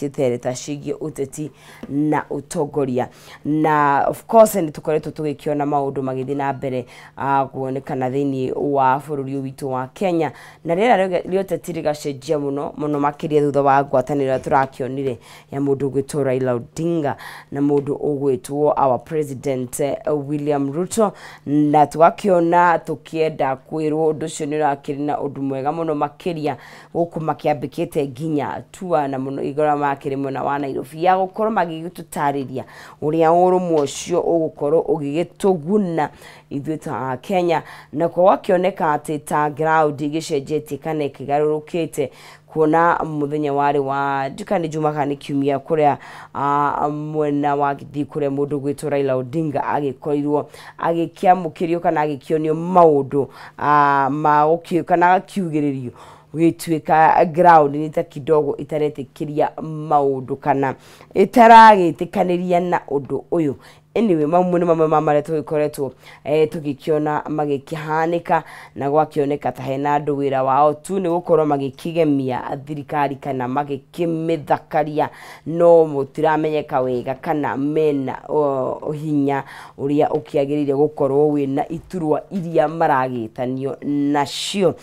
Citereta cigie uteti na utongoria na of course ni tukoretwo tugikiona maundu magithi na mbere kuonekana thini wa bururi witu wa Kenya na rĩera rĩoteti rigacenjia muno makiria thutha wa ngwatanĩro turakionire ya mundu gwitwo Raila Odinga na mundu ugwitwo our president William Ruto na tugakiona tukienda kwirwo undu cio ni rakiri na undu mwega muno makiria guku makiambikite nginya tua na muno igora makiri mwena wa Nairobi ya gukorwo magigitutariria uria urumwe ucio ugukorwo ugigituguna ithuĩ ta Kenya na kwa wakioneka ati ta ground igicenjetie kana ikigarurukite kuona muthenya wari wa dukani Jumakani kiumia kuria mwena wa githi kuria mundu gwitwo Raila Odinga agikorirwo agikiamukirio kana agikionio maundu ma ukio kana akiugiririo wituika ground ni ta kidogo itaretikiria maundu kana itaragitikanĩria na undu uyu anyway mamwe ni mamwe mamaretwo ikoretwo tugikiona magikihanika na gwakioneka ta hena andu wira wao tu ni gukorwo magikigemia thirikari kana magikimithakaria no mutiramenyeka wega kana mena hinya uria ukiagirire gukorwo wina iturwa iria maragitanio nacio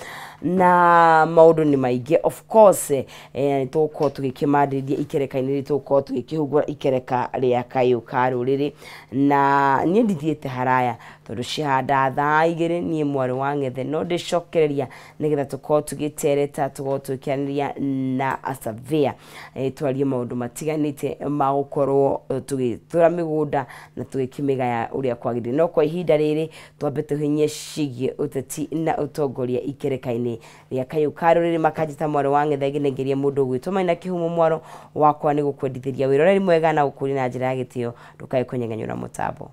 na maundu ni maingi of course tuko tugikimandiria ikereka-ini rituko tugikihugura ikereka ria kayuka ruriri na nie ndithiete haraya tondu cihanda thaa igiri nie mwari wa ngethe no ndicokereria nigetha tuko tugitereta tugo tukianiria na asavia twarie maundu matiganite ma gukorwo tugitura migunda na tugikimigaya uria kwagirire no kwa ihinda riri twambe tuhinye cigie uteti na utongoria ikereka-ini ria kayuka ruriri makajita mwari wa ngethe ginengeria mundu gwitwo Maina Kihumo mwaro wakwa ni gukwendithĩria wiroreri mwega na gukuri na njira ya gitio ndukae kunyeng'anyura mutambo.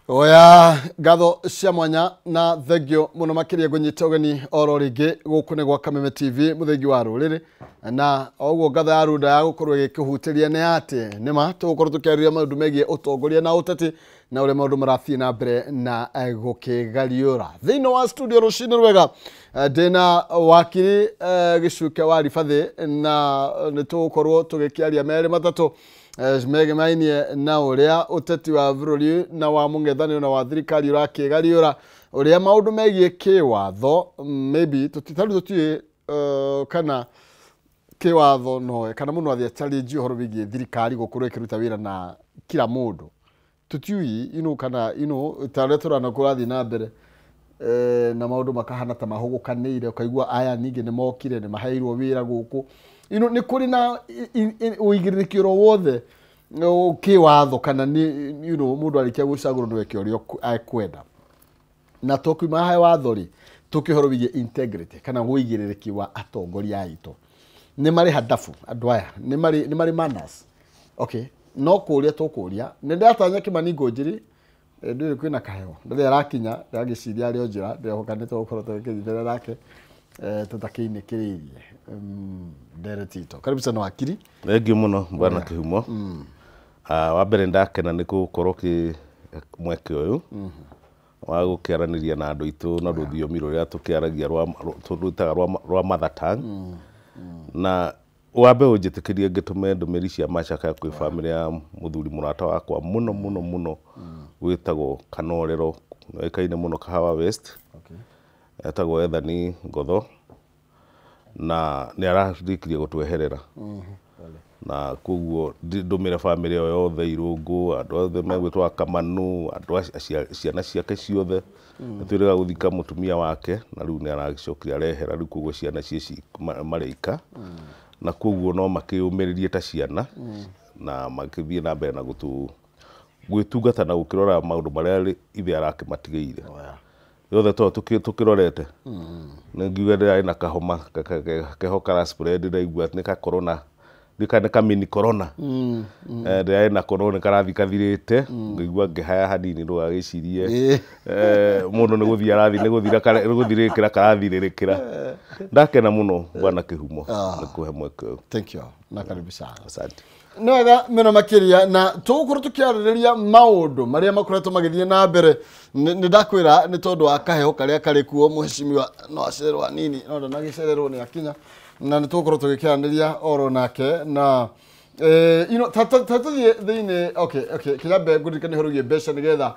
Oya gatho cia mwanya na thengio muno makiria gunyita ugeni oro ringi guku ni gwa Kameme TV muthengi wa ruriri na oguo gatho ya runda ya gukorwo gikihutiria ni ati nima tugukorwo tukiaria maundu megie utongoria na uteti na ule maundu marathii na mbere na gukigariura thino wa studio rucini rwega ndina wakiri gicuke wa ribathi na nitugukorwo tugikiaria meri matatu mege mainie na uria uteti wa bururi na wa mung'ethaniro na wa thirikari urakigariura uria maundu megie kiwatho maybe tutitaru tutie kana kiwatho no kana muno athia challenge horo bigie thirikari gukorwo ikiruta wira na kila mundu tutiui kana tare turana kurathi na mbere na maundu makahana ta mahugukanire ukaigua aya ningi ni mokire ni maheirwo wira guku ni kuri na uigirikiro wothe kiwatho kana ni mundu arikia gucagura ndwe kiorio akwenda na tokuma hai wathori tukihoro bigie integrity kana guigiririki wa atongoria aitu ni mari hadafu andu aya ni mari manners okay no kuria tukuria ni ndatanya Kimani Ngũnjiri ndio kwina kaheo ndio arakinya ndagiciria ari onjira ndio hokanite gukorwo tukithira rake tutakiinikiririe Deretito karibu sana wakiri thengio muno bwana Kihumo wa mbere ndakena ni gukorwo ki mweke uyu wa gukiaraniria na andu itu na ruthiomi ruria tukiaragia rwa mother tongue na wambe unjitikirie ngitume ndumiri cia macaka kwi family ya muthuri murata wakwa muno witagwo Kanorero ekaine muno Kahawa West etagwo Ethani Ngotho na ni ararikirie gutweherera na kuguo ndumire family yo yothe Irungu andu othe megwitwa Kamanu andu ciana ciake ciothe twirega guthika mutumia wake na riu ni aragicokira arehera riu kuguo ciana cici mareika na kuguo no makiumiririe ta ciana na makithie na mbere na gwitungata na gukirora maundu maria ithe arakimatigeire yothe to tukirorete ningiuga ndira ina kahoma keho kara spread ndaigua ni ka corona ndikane ka mini corona ndia na corona karathi kathirite ngigua ngihaya hanini ndo agicirie mundu ni guthia arathi ni guthirikira karathiririkira ndakena muno bwana Kihumo ni kuhe mweke. Thank you na karibu sana. Asante. Nwega meno makiria na tukuru tukiaririria maundu maria makoretwo magithie na mbere ni ndakwira ni tondu wa kaheho karia kari kuo muheshimiwa no acererwa nini no ndanagicererwo ni akinya na ni tukuru tugikiaririria oro nake na tatuthie thiini okay kirambe ngurikane horugie mbeca nigetha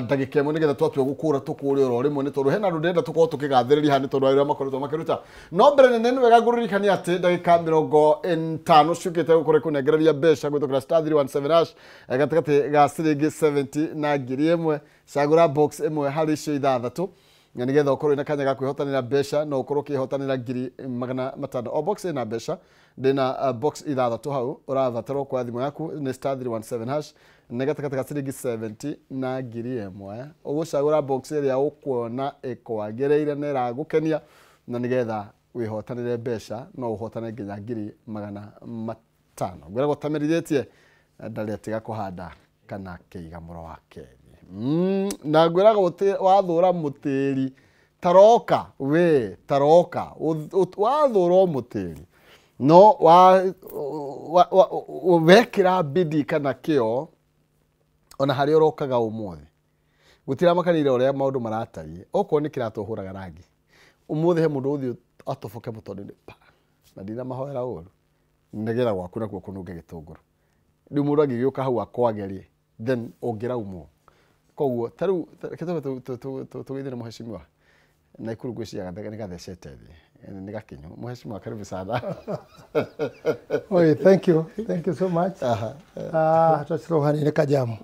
ndagika imwe nigetha twatue gukura tukuri oro rimwe ni tondu hena ndenda tukorwo tukigathiriria hani tondu aria makoretwo makiruta no mbere nene wega nguririkania ati ndagika 50 ciukite gukore kunengereria mbeca gwithukira star 317 gatakati ga ciringi 70 na ngiri imwe cagura box imwe hari icio ithathatu na nigetha ukorwo ina kanya ga kwihotanira mbeca no ukorwo kihotanira ngiri 500 o box ina mbeca ndina box ithathatu hau uravatara kwa thimu yaku ni star 317 hash negatakata ciringi 70 na ngiri imwe ugucagura box iria ukuona ikwagereire na iragukenia na nigetha wihotanire mbeca no uhotane nginya ngiri 500 gwira gutamirithetie ndari atiga kuhanda kana kiiga muro wa Kenya na gwira wathura mutiri taroka wathura mutiri no wekira bidi kana kio ona hari urokaga umuthi gutira makanire uria maundu maratari okwo ni kiratuhuraga rangi umuthi he mundu uthi atofoke mutoni na ndina mahoera uru negera gwaku na kununge gitunguru ndi mundu agigiuka hau akwagerie then ongira umo koguo taru kitabu tugithire muheshimiwa na ikuru gwiciaga ndege gathecete thi ni gakinyo muheshimiwa karibu sana. Oi, thank you so much. Twaciro hanini kajamu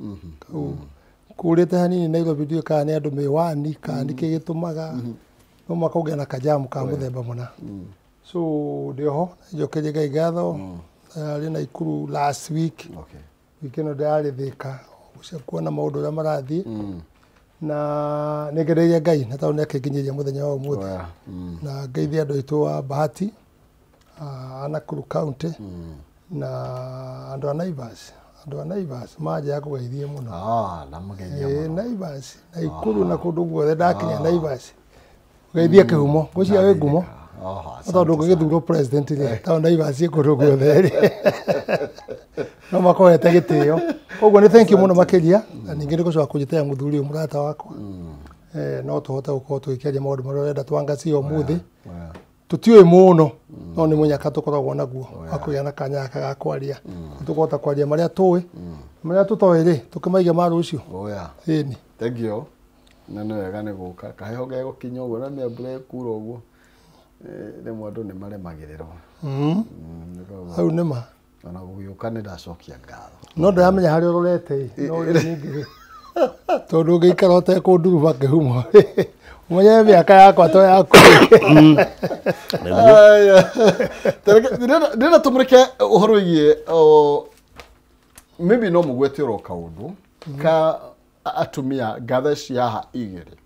kurite hanini nairo video kana andu mewani kana kigitumaga no makauge na kajamu ka muthemba muna so ndio njokeje gai gatho rina ikuru last week weekend ndari thika ucia kuona maundu ya marathi na negereria ngai na taone akinyiria muthenya wa umuthi na ngeithia andu itu wa Bahati Nakuru County na andu a Naivas maja kugeithia muno na mugeithia muno Naivas na ikuru na kundu guothe ndakinya Naivas geithia Kihumo gucia we ngumo tondu ngithurwo president ri taone Naivas kundu guothe no makoete gitio koguo ni thank you muno makiria na ningi ni gucoka kunyitea muthuri umurata wakwa no tuhota gukorwo tugikiaria maundu maria urenda twangacie umuthi tutiwe muno no ni munyaka tukoragwo naguo akuya na kanya ga kwaria tukota kwaria maria tuwi maria tutoiri tukimaiga maru ucio ni thank you na no wega ni guka kaheho ge gukinya uguo na miambure kuro uguo rimwe andu ni maremagiriro au nima ona gugiuka ni ndacokia ngatho no ndamenya hari urorete no ri ningi tondu ngiikara ote kunduruba Kihumo mwenye miaka yakwa to yaku ndina tumurike uhoro igie maybe no mugwete ro kaundu ka atumia gatheshi yaha igiri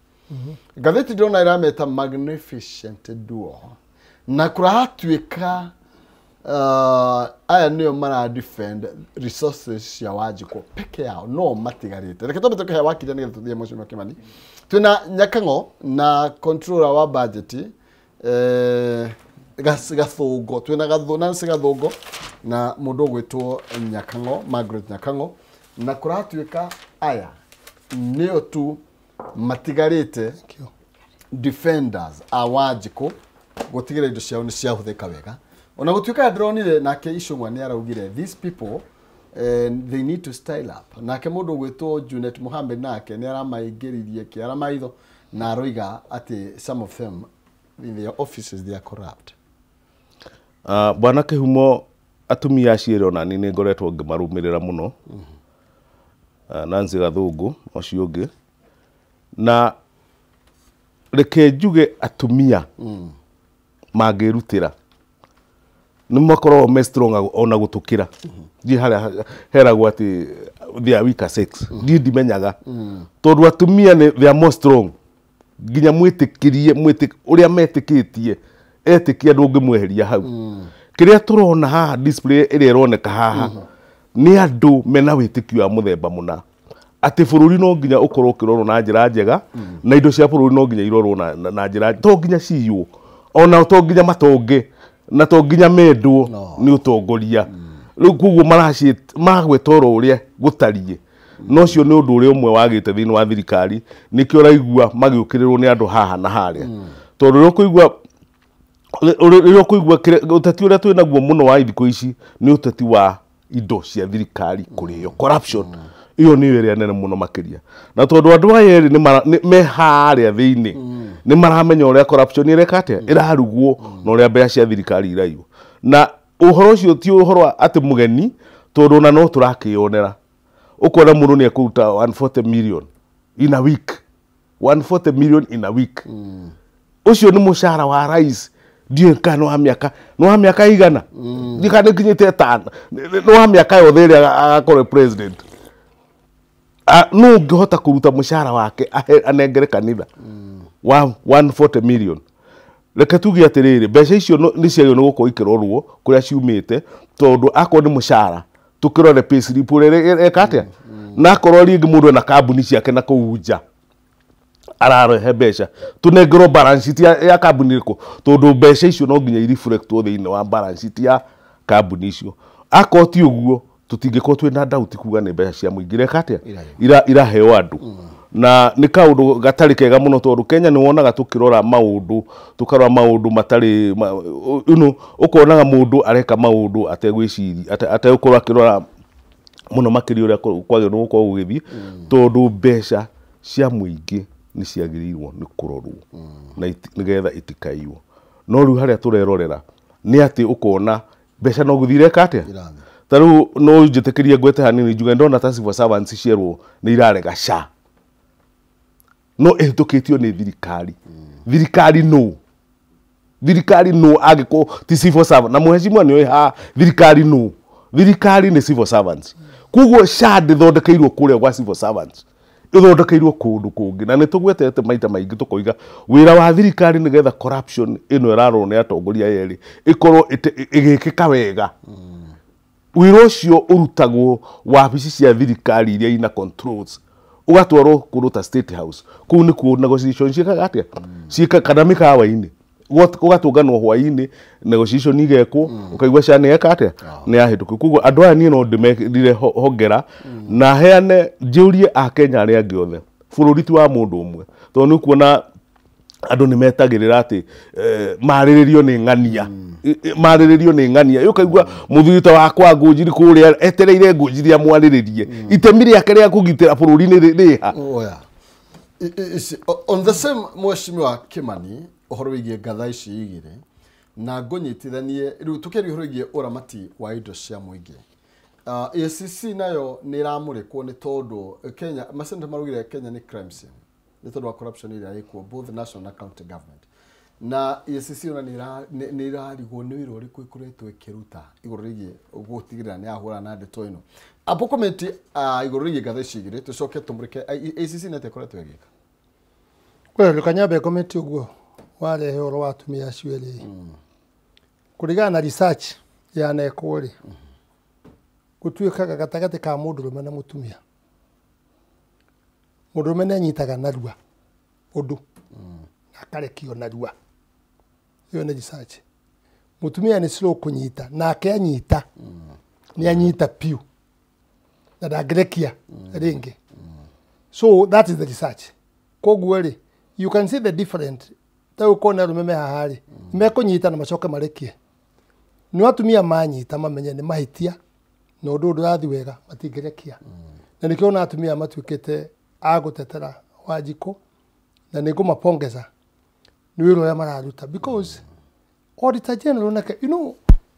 gatheti ndona irameta magnificent duo na kurahatuika aya niyo mara defend resources cia Wanjiku peke yao no matigarite reke tobe tukahe wakija ni tuthie Mheshimiwa Kimani tuna Nyakango na controller wa budget gathungo tuna gathungo na mundu gwitwo Nyakango Margaret Nyakango na kuratuika aya niyo tu matigarite defenders a Wanjiku gutigire indo ciao ni cia huthika wega ona gutuika ndronire nake Icung'wa ni araugire these people they need to style up nake mundu gwitwo Junet Mohammed nake ni aramaingiririe kiara maitho na aroiga ati some of them in their offices they are corrupt. Bwana Kihumo atumia aciere ona ni ngoretwo ngimarumirira muno Nancy Gathungu ocio ungi na reke njuge atumia magirutira ni makoro me strong ona gutukira ji heragwo ati they are weaker sex ndimenyaga tondu atumia ni they are more strong ginya mwitikirie uria metikitie etikia ndungimweheria hau kiria turona haha display ĩrĩa ĩroneka haha nĩ andũ mena wĩtĩkio wa mũthemba mũna atĩ bũrũri no nginya ũkorwo ũkĩrorwo na njĩra njega na indo cia bũrũri no nginya irorwo na njĩra to nginya ciywo ona to nginya matonge na to nginya mendwo nĩ ũtongoria rĩu koguo maragwetoro ũrĩa gũtariĩ no cio nĩ ũndũ ũrĩa ũmwe wagĩte thĩinĩ wa thirikari nĩkĩo raigua magĩũkĩrĩrwo nĩ andũ haha na harĩa tondũ rĩrĩa kũigua ũteti ũrĩa twĩ naguo mũno wa thikũ ici nĩ ũteti wa indo cia thirikari kũrĩo corruption iyo nĩ ĩrĩa nene mũno makĩria na tondũ andũ aya erĩ me harĩa thĩinĩ nĩ maramenya ũrĩa corruption ĩreka atĩa ĩrarugwo na ũrĩa mbeca cia thirikari iraiywo na ũhoro ũcio ti ũhoro atĩ mũgeni tondũ ona no tũrakĩonera ũkona mũndũ nĩ ekũruta 140 million in a week 140 million in a week ũcio nĩ mũcara wa rais ndiyo kana wa mĩaka igana ndikana kinyĩte 5 no wa mĩaka yothe ĩrĩa agakorwo president no ngĩhota kũruta mũcara wake anengere kanitha wa 140 million reke tuge atĩrĩrĩ mbeca icio nĩ ciagĩrĩirwo nĩ gũkorwo ikĩrorwo kũrĩa ciumĩte tondũ akorwo nĩ mũcara tũkĩrore payslip ũrĩa eka atĩa na akorwo rĩngĩ mũndũ ena kambuni ciake na kũu nja ararehe mbeca tũnengerwo balance sheet ya kambuni ĩrĩkũ tondũ mbeca icio no nginya ireflectwo thĩinĩ wa balance sheet ya kambuni icio akorwo ti ũguo tũtingĩkorwo twĩna doubt kuga nĩ mbeca cia mũingĩ reka atĩa iraheo andũ na nĩ kaũndũ gatarĩ kega mũno tondũ Kenya nĩ wonaga tũkĩrora maũndũ tũkarora maũndũ matarĩ ũkonaga mũndũ areka maũndũ ategwĩciria ategũkorwo akĩrora mũno makĩria ũrĩa kwagĩrĩirwo gũkorwo gũgĩthiĩ tondũ mbeca cia mũingĩ nĩ ciagĩrĩirwo nĩ kũrorwo na nĩgetha itikaiywo no rĩu harĩa tũrerorera nĩ atĩ ũkona mbeca no gũthire eka atĩa tarĩu no njĩtĩkĩrie ngwete hanini njuge ndona ta civil servants cierwo nĩ irarega SHA no ehĩtũkĩtio nĩ thirikari no angĩkorwo ti civil servant na mũhecimwa nĩ oĩ ha thirikari nĩ civil servants koguo SHA ndĩthondekeirwo kũrĩa gwa civil servants ĩthondekeirwo kũndũ kũngĩ na nĩ tũgwetete maita maingĩ tũkoiga wĩra wa thirikari nĩgetha corruption ĩno ĩrarorwo nĩ atongoria erĩ ĩkorwo ĩgĩkĩka wega wĩra ũcio ũrutagwo wabici cia thirikari iria ina controls ugatwarwo kũndũ ta State House kũu nĩ kuo negotiation ciĩkaga atĩa ciĩka kana mĩkawa-inĩ ũgatũnganwo hwaĩ-inĩ negotiation igekwo ũkaigua SHA nĩ eka atĩa nĩ yahĩtũkio koguo andũ aya niĩ no ndĩmerire hongera na heane njũrie a Kenya arĩa angĩ othe bũrũri ti wa mũndũ ũmwe tondũ nĩ kuona andũ nĩ metagĩrĩra atĩ marĩrĩrio nĩ ng'ania ũkaigua mũthuri wakwa Ngũnjiri kũrĩa etereire Ngũnjiri amwarĩrĩrie itemi rĩake rĩa kũgitĩra bũrũri nĩ rĩha on the same Mheshimiwa Kimani ũhoro wĩgiĩ ngatha ici igĩrĩ na ngũnyitithanie rĩu tũkĩaria ũhoro wĩgiĩ ũramati wa indo cia mũingĩ EACC nayo nĩ ĩramũrĩkwo nĩ tondũ Kenya maseneta marugire Kenya nĩ crime scene nĩ tondũ wa corruption ĩrĩa ĩkuo both national na county government na EACC ona nĩ ĩrarigwo nĩ wĩra ũrĩkũ ĩkoretwo ĩkĩruta igũrũ rĩgiĩ gũtigĩrĩra nĩ yahũra na ndeto ĩno apo comment igũrũ rĩgiĩ ngatha ici igĩrĩ tũcoke tũmũrĩke EACC nĩ ĩkoretwo ĩgĩka kweli kanyambe comment ũguo warehe ũhoro wa atumia acio erĩ kũringana na research ya neko rĩ gũtuĩkaga gatagatĩ ka mũndũrũme na mũtumia mũndũrũme nĩ anyitaga narua ũndũ na akarekio narua ĩyo nĩ research mũtumia nĩ slow kũnyita nake anyita nĩ anyita piu na ndangĩrekia rĩngĩ so that is the research koguo rĩ you can see the different tau kona rume haha rĩ mekũnyita na macoke marekie nĩ atumia manyita mamenye nĩ mahĩtia na ũndũ ũrathi wega matingĩrekia na nĩkĩo na atumia matuĩkĩte agũtetera Wanjikũ na nĩ ngũmapongeza nĩ wĩra ũrĩa mararuta because Auditor General nake you know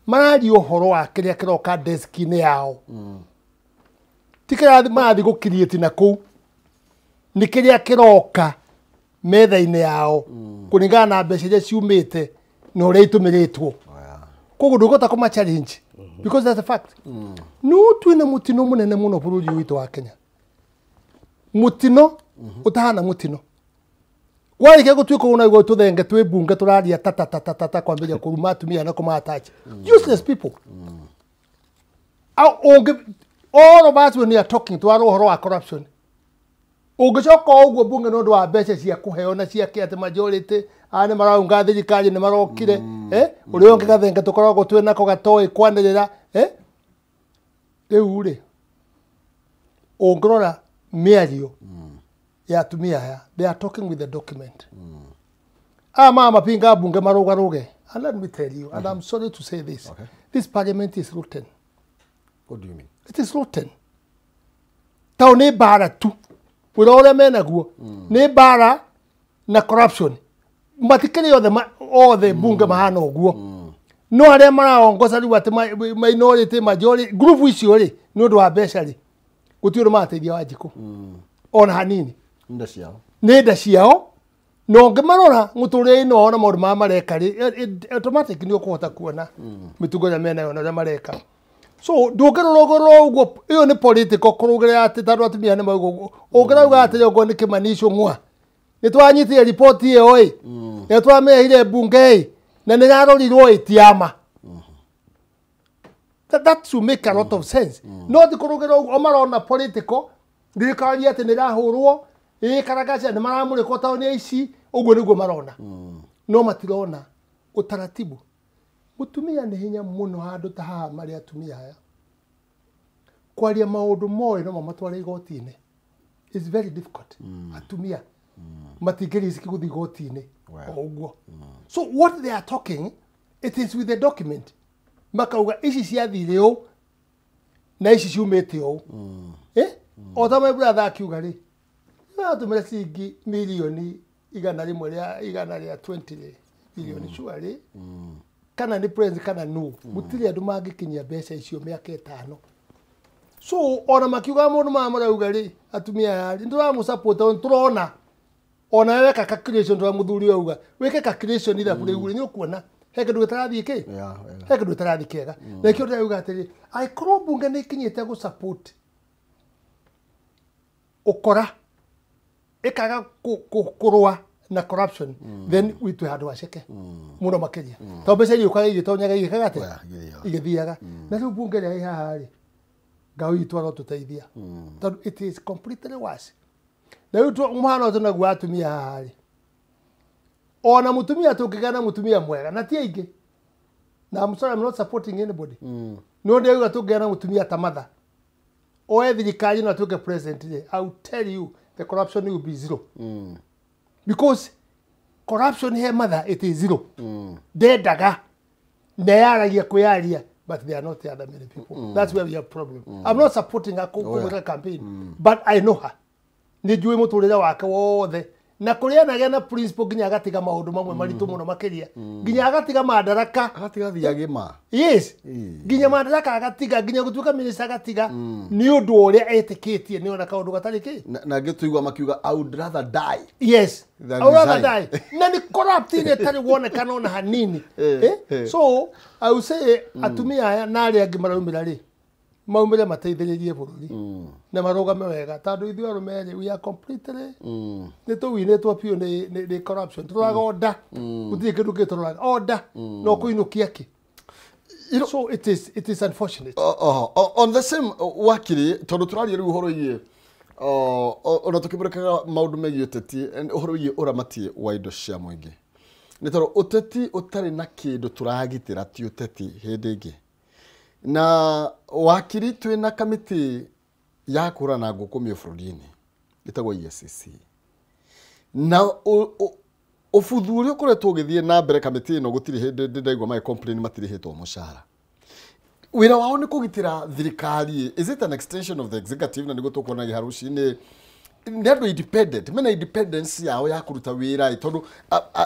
mararia ũhoro wa kĩrĩa kĩroka desk-inĩ yao ti kĩrathi marathi gũ-create na kũu nĩ kĩrĩa kĩroka metha-inĩ yao kũringana na mbeca iria ciumĩte na ũrĩa itũmĩrĩtwo koguo ndũngĩhota kũma challenge because that's a fact no twĩna mũtino mũnene mũno bũrũri witũ wa Kenya mũtino ũtahana mũtino warike gutuika una go tuthenge twi bunge turaria ta kwambia kuruma atumia na kuma attach useless people all of us when we are talking to uhoro wa corruption ungicoka uguo bunge no ndo wa mbeca cia kuheo na cia kiate majority ane maraunga thirikari ni marokire uri onge gathenga tukoragwo twi nako gatoi kwanirira riu ri ungirora miario ya atumia aya they are talking with the document mama pinga bunge marugaruge and let me tell you and I'm sorry to say this this parliament is rotten. What do you mean? It is rotten. Tau ni bara tu wira ore menaguo ni bara na corruption matikiri othe bunge mahana uguo no aria maraongoza riu ati minority majority group icio ri ni undu wa mbeca ri gutiuri mateithia Wanjiku ona hanini nda ciao no ngimarora muturire ino ona maundu ma mareka ri automatic ni ukuhota kuona mitungo ya mena ona mareka so ndungirorogoro uguo iyo ni political kurugire ati tandu atumia ni maugo ungirauga ati yogo ni kimanisho ngwa ni twanyitie report iyo ni twamehire bunge na ni rarorirwo itiama that should make a lot of sense no tikurugiro uguo marona political thirikari ati ni rahurwo karagaca ni maramurikwo tauni ici uguo niguo marona no matirona utaratibu mutumia ni hinya muno handu ta haha mari atumia aya kwaria maundu moyo no matware igoti-ini is very difficult atumia matingiri guthi igoti-ini uguo so what they are talking it is with the document makauga ici ciathire u na ici ciumite u o ta my brother akiuga ri atumira cingi milioni igana rimwe ria 20 milioni sure kana ni president kana no mutiri andu mangikinyia mbeca icio miaka 5 so ona makiuga mundu marauga ri atumia yari nduramu support on turona ona wewe ka calculation ndura muthuri auga weke calculation ira kuri uri ni ukuona heke ndu gitarathi ki heke ndu gitarathi kega na kio ndauga atiri ai kro bunge ni kinyite gu support ukora ikaga kurwa na corruption then witu handu aceke muno makiria to mbeca irio kwa irio tonyaga igikagate igithiaga na riu bunge ri haha ri ngao itu aro tuteithia tondu it is completely worse na riu mwana tu naguo atumia haha ri ona mutumia tukigana mutumia mwega na ti aingi na I'm sorry I'm not supporting anybody no ndeuga tukigana mutumia tamatha oe thirikari no tuke president I will tell you the corruption will be zero because corruption here mother it is zero daga neyaragia kuyaria but they are not the other many people that's where we have problem I'm not supporting a campaign but I know her nijui muturire wake wothe na kuria nagia na principle ginya agatiga maundu mamwe maritu muno makiria ginya agatiga madaraka agatiga thiagima yes ginya madaraka agatiga ginya gutuka minister agatiga ni undu uria etikitie ni ona kaundu gatari ki na ngituigwa makiuga I would rather die yes I would rather die na ni corrupt ni tari wone kana ona hanini so I would say atumia aya na ari angi maraumira ri maumire mateithiririe bururi na marugame wega tandu ithuĩ arumeri we are completely ni tuwinetwo piu ni corruption turaga order gutire kindu kituraga order no kuinukia ki so it is unfortunate on the same wakiri tondu turaria riu horo iye ona tukimurekaga maundu megie uteti horo iye uramati wa indo cia mwingi ni tondu uteti utari na kindu turagitira ti uteti hindi ingi na wakiri twina kamiti ya kurana ngukumi bururi-ini itagwo EACC na ufuthuri ukoretwo githie na mbere kamiti ino gutiri hindi ndaigwa my complain matirihetwo mushara wira wao ni kugitira thirikari is it an extension of the executive na nigo tukuona giharuci-ini nĩ andũ independent mena independence yao ya kuruta wira tondu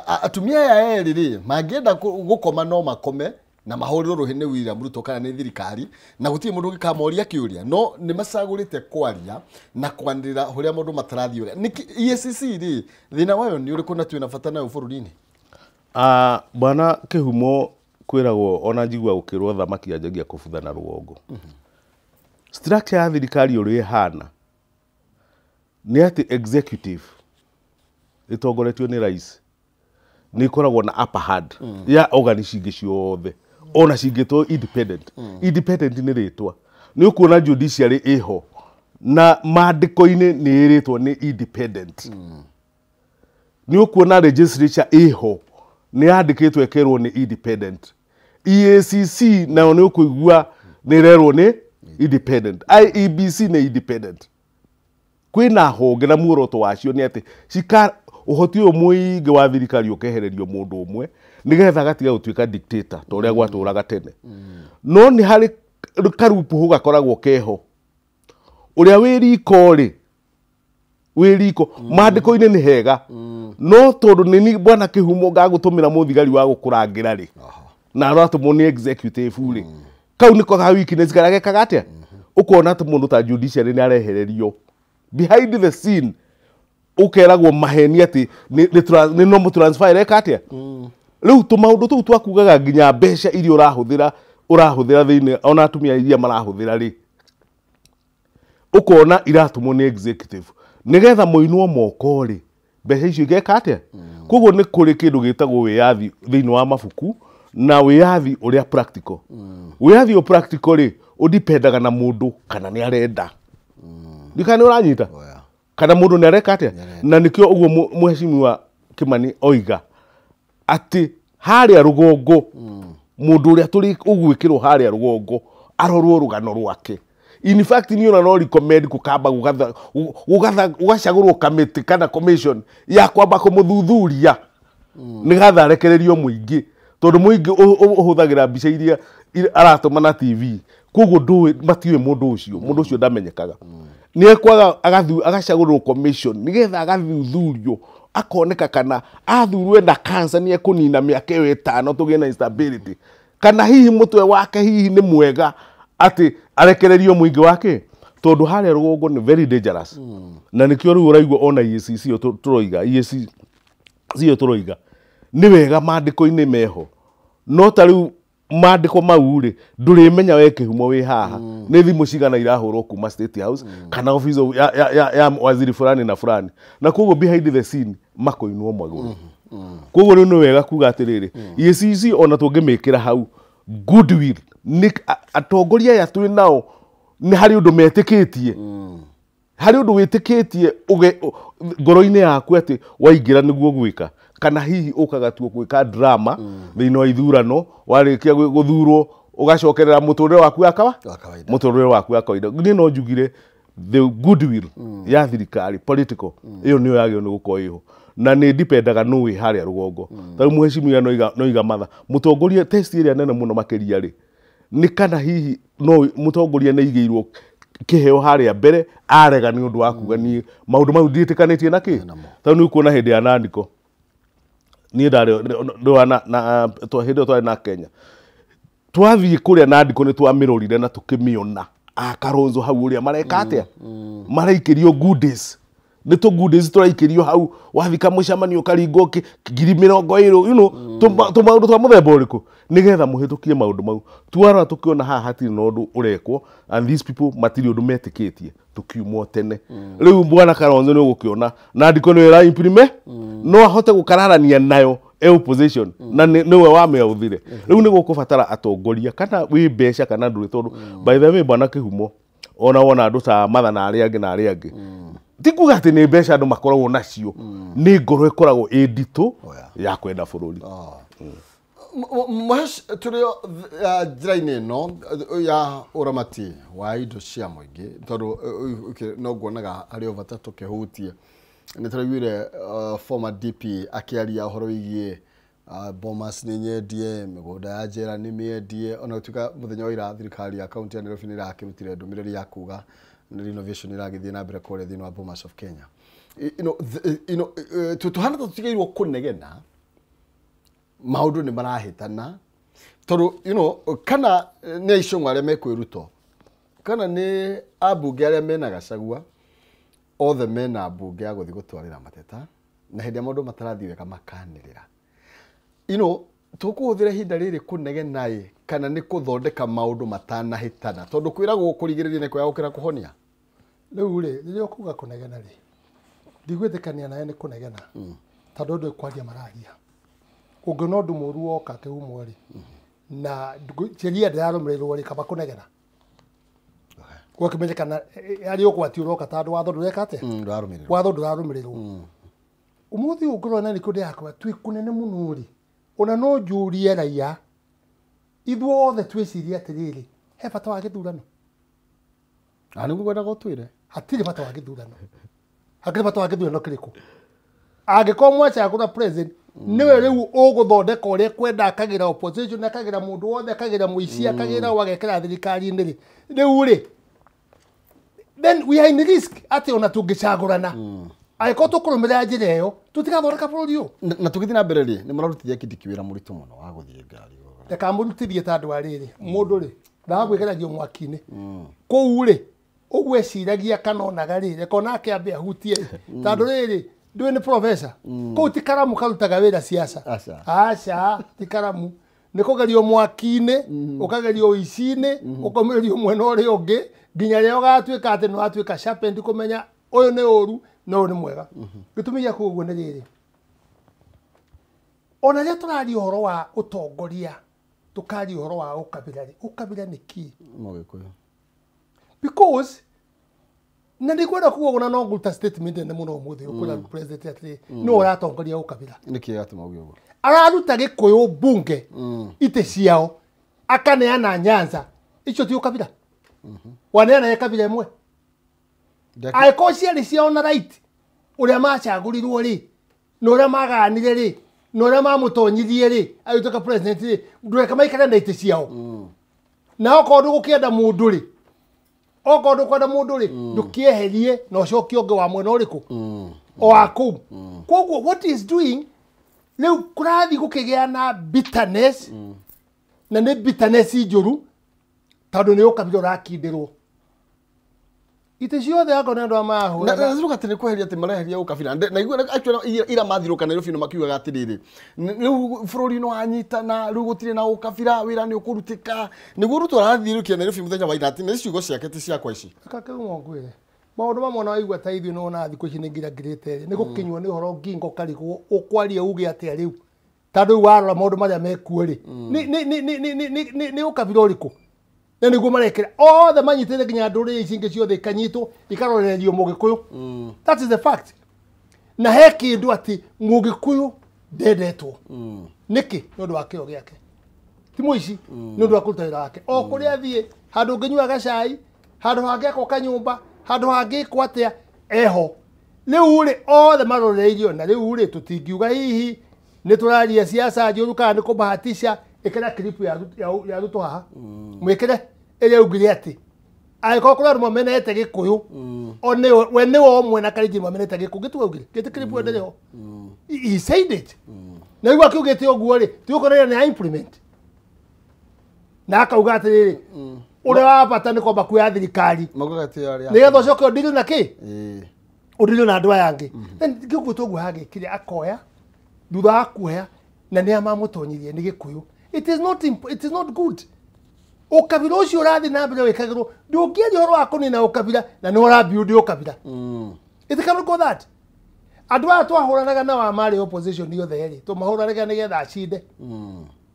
atumia ya eri mangĩenda gukoma no makome na mahorero ruhene William Ruto kana ni thirikari na gutie mundu gikamoria kiuria no ni macagurite kwaria na kwandirira huria mundu matarathi uria niki EACC ri thina wayo ni uri kuna twina bata nayo bururi-ini bwana Kihumo kwiragwo ona njigua ukirwo thamaki anjagia kubutha na ruongo structure ya thirikari uri hana ni ati executive itongoretio ni rais ni ikoragwo na upper hand ya organs ingĩ ciothe ona cingĩtwo independent ni ritwa ni ukuona judiciary iho na maandĩko-inĩ nĩ ĩrĩtwo nĩ independent ni ukuona legislature iho ni yandĩkĩtwo ĩkerwo nĩ independent. EACC nayo ni ukuigua ni rerwo ni independent. IEBC ni independent. Kwina honge na muoroto wacio ni ati uhoti uyu muingi wa thirikari ukehererio mundu umwe nigetha gatiga gutuika dictator to uria gwaturaga tene. No ni hari karupu gakoragwo keho uria wiriko maandiko-inĩ ni hega no tondu ni bwana Kihumo gagutumira muthigari wa gukurangira ri na aratumwo ni executive ri kau niko ga weakness karage kagatia ukona ati mundu ta judiciary ni arehererio behind the scene ukeragwo maheni ati ni no transfer rekatia riu tumaundu tu twakugaga nginya mbeca iria urahuthira thiini ona atumia iria marahuthira ri ukona iratumwo ni executive nigetha muinwo moko ri mbeca icio igekatia koguo ni kuri kindu gitagwo wiyathi thiini wa mabuku na wiyathi uria practical wiyathi o practical ri udipendaga na mundu kana ni arenda ndikani uranyita kana mundu ni areka atia na nikio uguo muheshimiwa Kimani oiga ati haria rugongo mundu uria turi ugwikirwo haria rugongo arorwo rugano rwake. In fact ni ona no recommend kukamba ugacagurwo committee kana commission ya kwamba kumuthuthuria nigatha arekererio muingi tondu muingi uhuthagira mbica iria aratuma na TV koguo nduwe matiwe mundu ucio ndamenyekaga ni ekwaga agacagurwo commission nigetha agathuthurio akoneka kana athurwe na cancer ni ekunina miaka 5 tugie na instability kana hihi mutwe wake hihi ni mwega ati arekererio muingi wake tondu haria rugongo ni very dangerous na nikio riu uraigwa ona EACC turoiga EACC cio turoiga ni wega maandiko-inĩ meho no ta riu maandiko mau ri ndurimenya we Kihumo wi haha ni thimu cigana irahurwo kuma State House kana office ya waziri fulani na fulani na koguo behind the scene makoinwo maguru koguo ni wega kuga atiriri EACC ona tungimikira hau goodwill ni atongoria ya turi nao ni hari undu metikitie hari undu witikitie ngoro-ini yaku ati waingira niguo gwika kana hihi ukagatuo gwika drama thiini wa ithurano warikia guthurwo ugacokerera muturire waku akawa muturire waku akawaida ni no njugire the goodwill ya thirikari political iyo niyo yagio ni gukorwo iho na ni dipendaga no wi haria rugongo tari muheshimiwa no iga matha mutongoria test iria nene muno makiria ri ni kana hihi no mutongoria ni igeirwo kiheo haria mbere arega ni undu wa kuga ni maundu mau nditikanitie naki tari ni kuona hindi ya nandiko ni ndo na hindo twari na Kenya twathie kuria nandiko ni twamirorire na tukimiona akaronzo hau uria mareka atia maraikirio goodies ni to goodies turaikirio hau wathika mucamanio karingo 20,000 tumaundu twa muthemba uriku nigetha muhitukie maundu mau twara tukiona haha hatiri no undu urekwo and these people matiri undu metikitie tukiumwo tene riu bwana Kalonzo ni ugukiona nandiko ni ra implement no ahote gukararania nayo opposition na niwe wameuthire riu ni gukubatara atongoria kana wi mbeca kana nduri tondu by the way bwana Kihumo ona wona andu ta matha na aria angi tikuga ati ni mbeca andu makoragwo nacio ni ngoro ikoragwo inditu ya kwenda bururi Mahesh turio njira-inĩ ĩno ya ũramati wa indo cia mũingĩ tondũ no nguonaga harĩ o bata tũkĩhutie nĩ tũraiguire former DP akĩaria ũhoro wĩgiĩ Bomas nĩ nyendie mĩgũnda ya njera nĩ mĩendie ona gũtuĩka mũthenya wa ira thirikari ya kaunti ya Nairobi nĩ ĩrakĩrutire ndũmĩrĩri ya kuga nĩ renovation ĩragĩthiĩ na mbere kũrĩa thĩinĩ wa Bomas of Kenya tũhana tũtigĩirwo kũnegena maundu ni marahitana tondu kana ni icungu aria mekwiruto kana ni abunge aria mena Gachagua othe mena bunge ya guthi gutwarira mateta na hindi maundu matarathi wega makanirira tukuhuthira hinda riri kunegena kana ni kuthondeka maundu matanahitana tondu kwiragwo kurigiriria ni kwaya gukira kuhonia riu ri kuga kunegena ri ndigwĩtĩkania nawe nĩ kũnegena tondũ ndũ kwaria mararia ũngĩona ũndũ mũru woka kĩhumo rĩ na sheria ndĩrarũmĩrĩrwo rĩ kaba kũnegena gwakĩmenyekana arĩ ũgwati ũroka tondũ watho ndũreka atĩa watho ndũrarũmĩrĩrwo ũmũthĩ ũngĩrona nĩ kũndũ yakwa twĩ kũnene mũno rĩ ona no njũrie raia ithuothe twĩcirie atĩrĩrĩ he bata wa gĩthurano nĩguo ngwendaga ũtwĩre hatirĩ bata wa gĩthurano hakĩrĩ bata wa gĩthurano kĩrĩkũ angĩkorwo mwacagũra president nĩwe rĩu ũgũthondeka ũrĩa kwenda akagĩra opposition akagĩra mũndũ wothe akagĩra mũici akagĩra wagekĩra thirikari-inĩ rĩ rĩu rĩ then we are in risk atĩ ona tũngĩcagũrana angĩkorwo tũkũrũmĩrĩra njĩra ĩyo tũtigathondeka bũrũri ũyũ na tũgĩthiĩ na mbere rĩ nĩ mũrarutithia Kindiki wĩra mũritũ mũno wa gũthiĩ ngari reka mũrutithie ta andũ a rĩrĩ mũndũ rĩ ndagwĩgeragio mwaki-inĩ kũu rĩ ũguo eciragia kana onaga rĩ reka onake ambe ahutie tondũ rĩrĩ ndũĩ nĩ professor kũu ti karamu karutaga wĩra siasa aca ti karamu nĩ kũgerio mwaki-inĩ ũkagerio ũici-inĩ ũkomĩrĩrio mwena ũrĩa ũngĩ nginya rĩrĩa ũgatuĩka atĩ nĩ watuĩka sharpened kũmenya ũyũ nĩ ũru na ũyũ nĩ mwega gĩtũmi gĩa kuga ũguo nĩ rĩrĩ ona rĩrĩa tũraria ũhoro wa ũtongoria tũkaria ũhoro wa ũkabira rĩ ũkabira nĩ kĩ Mũgĩkũyũ because na ndikwenda kuga ona no nguta statement nene mũno ũmũthĩ ũkwĩra president atĩ no ũratongoria ũkabira nĩkĩ gatũma uge ũguo araruta gĩkũyũ bunge itĩ ciao akaneana Nyanza icio ti ũkabira waneana kabira ĩmwe angĩkorwo ciarĩ ciao na right ũrĩa macagũrirwo rĩ na ũrĩa maganire rĩ na ũrĩa mamũtonyirie rĩ agĩtuĩka president rĩ ndũreka maikare na itĩ ciao na okorwo ndũgũkĩenda mũndũ rĩ okorwo ndũkwenda mũndũ rĩ ndũkĩeherie na ũcokie ũngĩ wa mwena ũrĩkũ o wa kũu koguo what is doing rĩu kũrathiĩ gũkĩgĩa na bitterness na nĩ bitterness njũru tondũ nĩ ũkabira ũrakindĩrwo itĩ ciothe akona andũ amahũra na ziruka tene kweheria ati mareheria ukabira na igua actually ira mathiruka na rĩu makiugaga atiriri rĩu bũrũri no anyitana rĩu gũtirĩ na ukabira wĩra nĩ ũkũrutĩka nĩguo ruto arathirukia na rĩu muthenya wa irati nĩ ciugo ciake ti ciakwa ici akakegumo ngwire maũndũ mamwe na waigua ta ithuĩ no na thikũ ici nĩ ngira ngirĩte nĩ gũkinywo nĩ ũhoro ngingo karigwo ũkwaria uge atĩa rĩu tondũ warora maũndũ marĩa mekuo rĩ nĩ ukabira ũrĩkũ na nĩguo marekera othe manyitĩte nginya ndũrĩrĩ ici ingĩ ciothe ikanyitwo ikarorererio Mũgĩkũyũ that is the fact na he kĩndũ atĩ Mũgĩkũyũ ndendetwo nĩkĩ nĩ ũndũ wa kĩo gĩake ti mũici nĩ ũndũ wa kũruta wĩra wake o kũrĩa athiĩ handũ ũngĩnyuaga cai handũ hangĩakwo kanyũmba handũ hangĩkwo atĩa eho rĩu rĩ othe marorereirio na rĩu rĩ tũtingiuga hihi nĩ tũraria siasa njũru kana nĩ kũbahatisha ĩkĩra clip ya Ruto haha mwĩkĩre ĩrĩa ugire atĩ angĩkorwo kũrĩ andũ mamenete Gĩkũyũ we nĩwe ũmwe na Kalenjin mamenete Gĩkũyũ gĩtuga ugire gĩtĩ clip endereho he said it na rĩu akiugĩte ũguo rĩ tũkũrĩa nĩ implement na akauga atĩrĩrĩ ũrĩa wa bata nĩ kwamba kuoya thirikari nĩgetha ũcoke ũndire na kĩ ũndire na andũ aya angĩ gĩkuũ tũguo hagĩkire akoya thutha wa kuoya na nĩ amamũtonyirie nĩ Gĩkũyũ it is not good ukabira ucio urathi na mbere wikagirwo ndungiaria horo wa kunina ukabira na ni urabuild ukabira it cannot go that andu aya twahuranaga na wa mari opposition yothe eri tumahuranaga nigetha acinde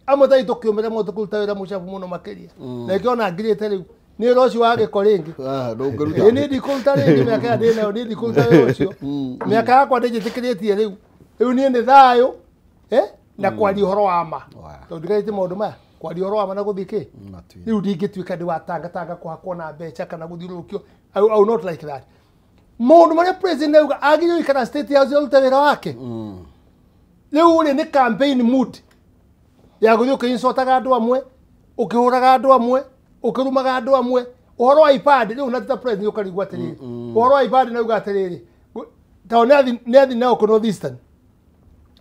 amwe tai tukiumira mu tukuruta wira mucabu muno makiria na ikiona ngirite riu ni roci wa giko ringi ndungiruta ni ndikuruta ringi miaka ya ndina ni ndikuruta wira ucio miaka yakwa ndinjitikiritie riu ni ni thayo na kwari horo wa ma tundigaite maundu maya kwari horo wa ma na guthike riu ndingituika ndi watanga kuhakwo na mbeca kana guthiurukio I will not like that maundu maria president auga agirio ikara state house yaruta wira wake riu ri ni campaign mood ya guthio kinsotaga andu amwe ukihuraga andu amwe ukirumaga andu amwe uhoro wa ipad riu na tata president ukarigwa atiriri uhoro wa ipad na uga atiriri taonathi na ko north eastern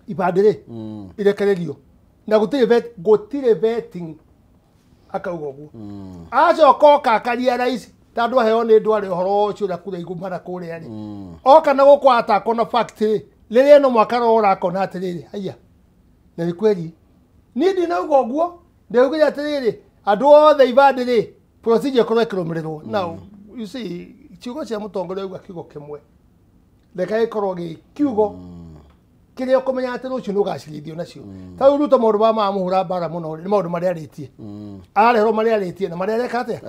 ibadire irekererio na gutire vetting akauga guo acoka okakaria rais tandu aheo ni ndwari horo ucio na kura igumara kuria ri oka na gukwa atako na factory riria no mwaka rora kona atiriri haya na ni kweli ni ndinauga guo ndaugira atiriri andu othe ibadire procedure korwo ikirumirirwo now you see chiugo cia mutongoria uga kigo kimwe reka ikorwo gi kiugo kiria ukumenya ati rucio nugacirithio nacio ta Ruto maundu ba mamuhura bara muno ni maundu maria aritie arero maria aritie na maria areka atia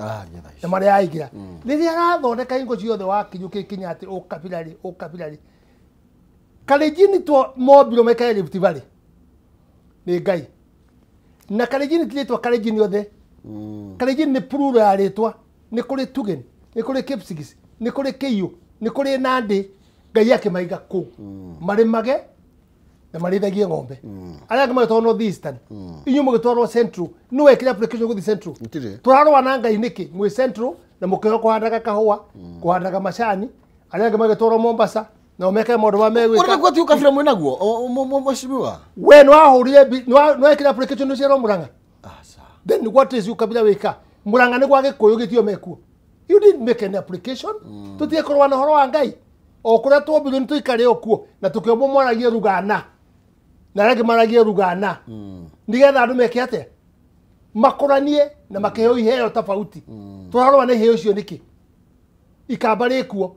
na maria aigira riria arathondeka ingo ciothe wakinyu kikinya ati ukabirari Kalejini to mobilo mekae Rift Valley ni ngai na Kalejini tiletwa Kalejini othe Kalejini ni purura yaretwa ni kuri Tugen ni kuri Kipsigis ni kuri Keio ni kuri Nandi ngai yake maiga ku marimage na marithagie ng'ombe aria magitwarwo North Eastern inyu mugitwarwo Central no wekira application guthi Central turarwa na ngai niki mwi Central na mukiho kuhandaga kahua kuhandaga macani aria magitwarwo Mombasa na omeka modo wa mewe uri kwa tiuka fira mwena guo mwashimiwa we no ahurire no wekira application no cero Muranga then what is you kabila weka Muranga ni gwage koyo gitio meku you didn't make an application tutie korwa na horo wa ngai okura to billion tuikare okuo na tukiomo mwaragie rugana na rege maragie rugana ndigetha andu meke ate makoranie na makeheo iheo tofauti turarwa na iheo cio niki ikambari kuo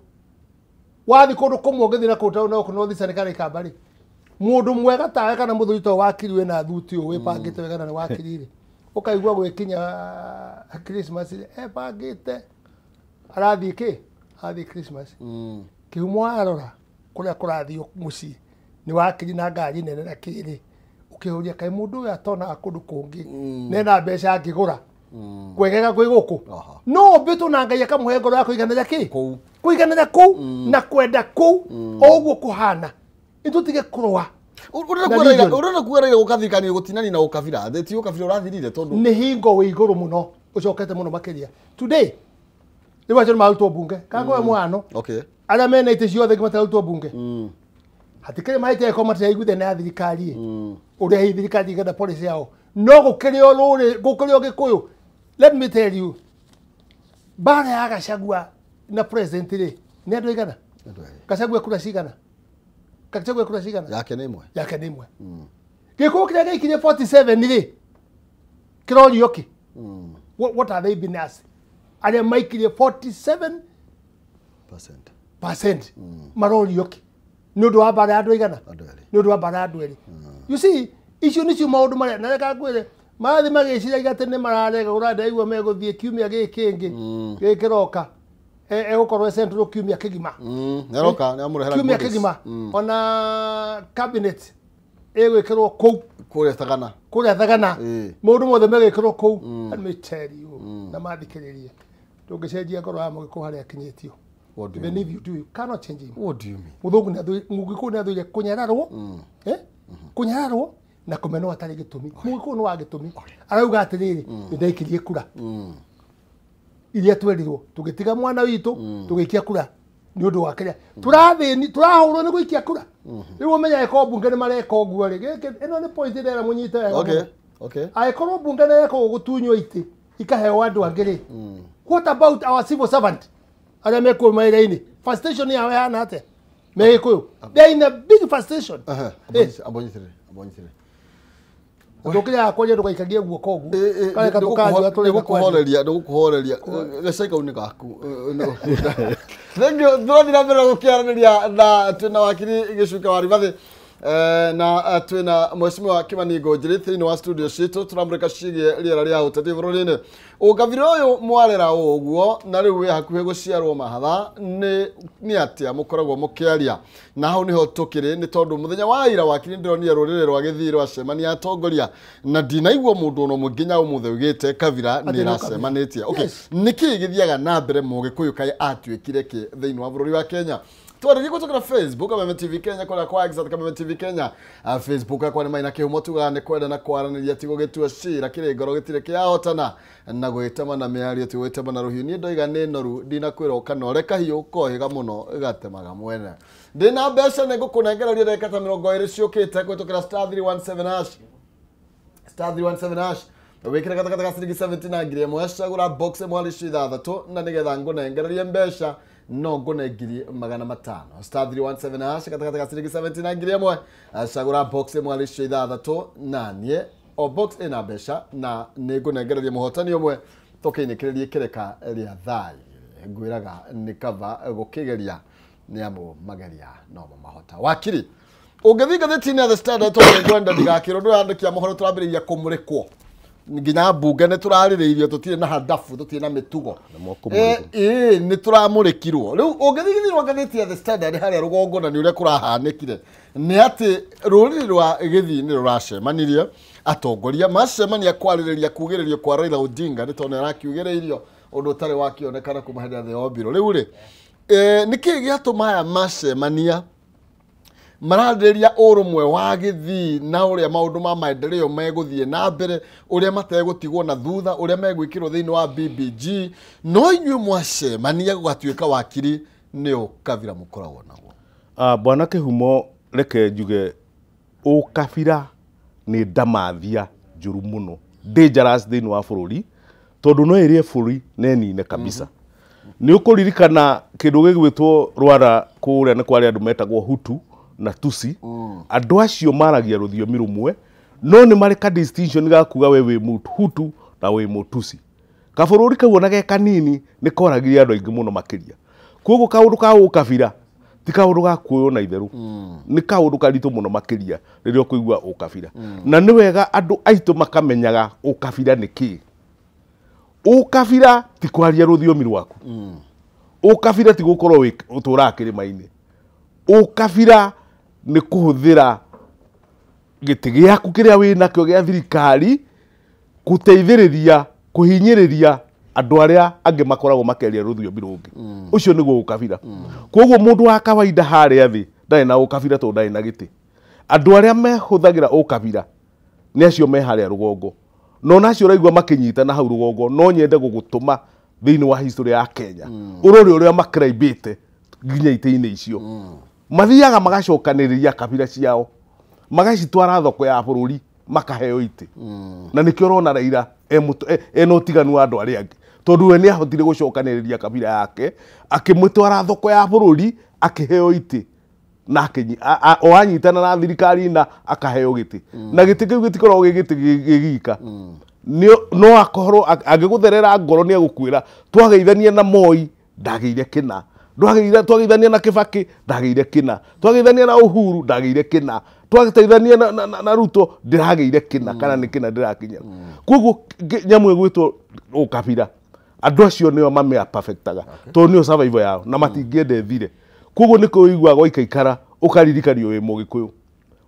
wathi kundu kumwe ngithira kuta no kuno thi serikali ikambari mundu mwega tawe kana muthurito wakiriwe na thuti o wipangite wega na ni wakirire ukaigua gwikinya Christmas pangite arathi ki athi Christmas kihumo arora kuria kurathio muci ni wakiri na ngari nene na kiri ukihuria kai mundu ya tona akundu kungi nena mbeca angigura kwegega kwi guku no bitu na ngai akamuhe ngoro ya kuiganira ki kuiganira ku na kwenda ku oguo kuhana itutige kurwa urona kuera ukathikani gutinani na ukavira theti ukavira urathirire tondu ni hingo wi iguru muno ucokete muno makiria today ni wacho maruto bunge kango mwano ala mena ite ciothe ngimataruto bunge hatikire maite ko mataya iguthe na thirikari uria hi thirikari gada policy yao no gukirio ruri gukirio gikuyu let me tell you bara ya Gachagua na president ri ni andu igana Gachagua kura cigana Gachagua kura cigana yake ni imwe gikuyu kiria gikirie 47 ri kirori yoki what are they been asked aria maikirie 47% marori yoki nundu wa bara andu igana nundu wa bara andu eri you see icio nicio maundu maria na reka ngwire mathi magiciria igatene mararega uranda igua meguthie kiumia gikingi gikiroka gukorwo Central kiumia kigima neroka ni amurehera kiumia kigima ona cabinet egwikirwo kou kuria thagana maundu mothe megikirwo kou let me tell you na mathikiririe tungicenjia ngoro ya mugiko haria kinyitio even if you do you cannot change him. What do you mean? Mudhungu mugiko na thuire kunyararwo kunyararwo na kumenwa atari gitumi mugiko no agitumi arauga atiriri ndaikirie kura iria twerirwo tugitiga mwana witu tugikia kura ni undu wa kiria turathini turahurwo ni guikia kura riu umenya eko bunge ni mareka oguo ri ino ni point ira munyite okay aikorwo bunge ni eko gutunywo iti ikaheo andu angiri what about our civil servant ara meko maire-ini frustration yawe hana ate meko they in a big frustration abonyitire ndokira akoje ndukaikagia guoko ogu kale katukanyu atole gukuhoreria gacaika uni gaku thengio thurathira mbere gukiaraniria na twina wakiri gicuka wa ribathi na twina mheshimiwa Kimani Ngonjiri thiini wa studio citu turamurika cigie riera ria uteti bururi-ini ugavira uyu mwarera uguo na riu wi hakuhi guciarwo mahatha ni atia mukoragwo mukiaria na hau niho tukiri ni tondu muthenya wa ira wakiri ndironire rurire rwa githii rwa cemania atongoria na ndinaigua mundu no munginya umuthe ugite kavira ni racemanitie niki githiaga na mbere mugikuyu kai atuikire ki thiini wa bururi wa Kenya twariri gutukira Facebook Kameme TV Kenya kwa exact Kameme TV Kenya Facebook kwa ni maina kihumo tugane kwenda na kwaraniria tigo gitua cira kire ngoro gitire kiahotana na gwitama na miario ti gwitama na ruhiu ni ndoiga ni noru ndina kwira kanoreka hiyo kohiga muno gatemaga mwene ndina mbeca ne gukunengereria reka ta 20 ciukite gutukira *317# *317# wikira kata ciringi 70 na ngiri imwe cagura box mwali cithathatu na nigetha ngunengererie mbeca no ngone ngiri 500 *317# kata ciringi 70 na ngiri imwe cagura box mwali cithathatu na nie o box ina mbeca na ningunengererie muhotani umwe tukiinikiririe kireka ria thai ngwiraga ni kava gukigeria nĩ amu mageria no mahota wakiri ũngĩthiĩ ngathĩti-inĩ ya The Standard tũngĩenda ndigakĩrwo ndũrandĩkia mohoro tũrambĩrĩria kũmũrĩkwo nginya mbunge nĩ tũrarĩrĩirio tũtirĩ na handabu tũtirĩ na mĩtugo nĩ tũramũrĩkirwo rĩu ũngĩthigithirwo ngathĩti ya The Standard harĩa rũgongo na nĩ ũrĩa kũrahanĩkire nĩ atĩ rũrĩrĩ rwa Gĩthii nĩ rũracemanirie atongoria macemania kwarĩrĩria kugĩrĩrio kwa Raila Odinga nĩ tondũ arakiugĩrĩirio ũndũ ũtarĩ wakĩonekana kuma hĩndĩ ya The Obiro rĩu rĩ nĩkĩ gĩatũma aya macemania mararĩrĩria ũrũmwe wa Gĩthii na ũrĩa maũndũ ma maendeleo megũthiĩ na mbere ũrĩa mategũtigwo na thutha ũrĩa megwĩkĩrwo thĩinĩ wa BBG no inyuĩ mwacemania gũgatuĩka wakiri nĩ ũkabira mũkoragwo naguo bwana Kĩhumo reke njuge ũkabira nĩ ndamathia njũru mũno dangerous thĩinĩ wa bũrũri tondũ no ĩrĩe bũrũri nenine kabisa nĩ ũkũririkana kĩndũ gĩgwĩtwo Rwanda kũrĩa nĩ kwarĩ andũ metagwo Hutu na Tusi andũ acio maragia rũthiomi rũmwe no nĩ marĩ ka distinction ga kuga we wĩ Hutu na wĩ Mũtusi kabũrũri kau ona ge kanini nĩ koragiria andũ aingĩ mũno makĩria koguo kaũndũ ka ũkabira ti kaũndũ ga kuoywo na itherũ nĩ kaũndũ karitũ mũno makĩria rĩrĩa ũkũigua ũkabira na nĩ wega andũ aitũ makamenyaga ũkabira nĩ kĩĩ ũkabira ti kwaria rũthiomi rwaku ũkabira ti gũkorwo ũtũũraga kĩrĩma-inĩ ũkabira nĩ kũhũthĩra gĩtĩ gĩaku kĩrĩa wĩnakĩo gĩa thirikari gũteithĩrĩria kũhinyĩrĩria andũ arĩa angĩ makoragwo makĩaria rũthiomi rũngĩ ũcio nĩguo ũkabira koguo mũndũ wa kawaida harĩa thĩ ndarĩ na ũkabira tondũ ndarĩ na gĩtĩ andũ arĩa mehũthagĩra ũkabira nĩ acio me harĩa rũgongo no nacio ũraigua makĩnyitana hau rũgongo no nyende gũgũtũma thĩinĩ wa history ya Kenya ũrore ũrĩa makĩraibĩte nginya itĩ-inĩ icio mathiaga magacokanĩrĩria kabira ciao magacitwara thoko ya bũrũri makaheo itĩ na nĩkĩo ũrona Raila ena ũtiganu wa andũ arĩa angĩ tondũ we nĩ ahotire gũcokanĩrĩria kabira yake akĩmũtwara thoko ya bũrũri akĩheo itĩ na o anyitana na thirikari na akaheo gĩtĩ na gĩtĩ kĩu gĩtikoragwo gĩgĩtĩ gĩgika no akorwo angĩgũtherera ngoro nĩ agũkwĩra twageithania na Moi ndagĩire kĩna twageithania na Kibaki ndagĩire kĩna twageithania na Uhuru ndagĩire kĩna twageithania na Ruto ndĩragĩire kĩna kana nĩ kĩna ndĩrakinya koguo nyamũ ĩgwĩtwo ũkabira andũ acio nĩo mamĩa perfectaga tondũ nĩo survival yao na matingĩende thire koguo nĩ kũigua gwaikaikara ũkaririkanio wĩ Mũgĩkũyũ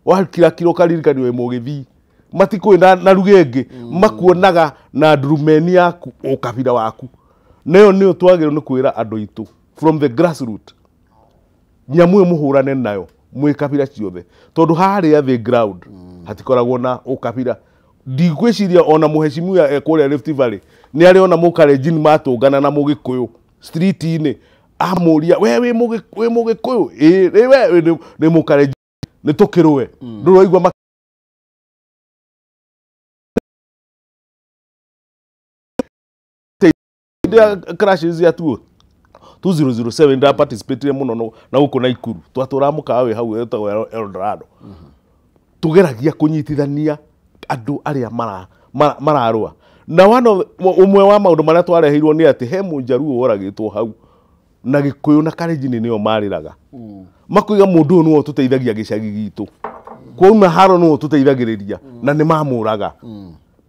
wakirakira ũkaririkanio wĩ Mũgĩthii matikwenda na rugenge makuonaga na ndurumeni yaku ũkabira waku nayo nĩyo twagĩrĩirwo nĩ kwĩra andũ aitũ from the grassroots nyamũ mũhũrane nayo mwĩ kabira ciothe tondũ harĩa the ground hatikoragwo na ũkabira ndigwĩciria ona mũhecimiwa kũrĩa Rift Valley nĩ arĩ ona Mũkalenjin matũngana na Mũgĩkũyũ street-inĩ amũria we wĩ Mũgĩkũyũ we nĩ Mũkalenjin nĩ tũkĩrũe ndũraigua crashes ya 2007 nda participate muno na guko na Ikuru twatũra mũkawa we hau etagwo Eldorado tugeragia kunyitithania andũ arĩa mararũa na umwe wa maũndũ marĩa twareheirwo nĩ atĩ he mũnjaruo oragĩtwo hau na Gĩkũyũ na Kalenjin nĩo marĩraga makuiga mũndũ ũyũ nĩwe tũteithagia gĩcagi gitũ kwauma haro nĩwe tũteithagĩrĩria na nĩ mamũraga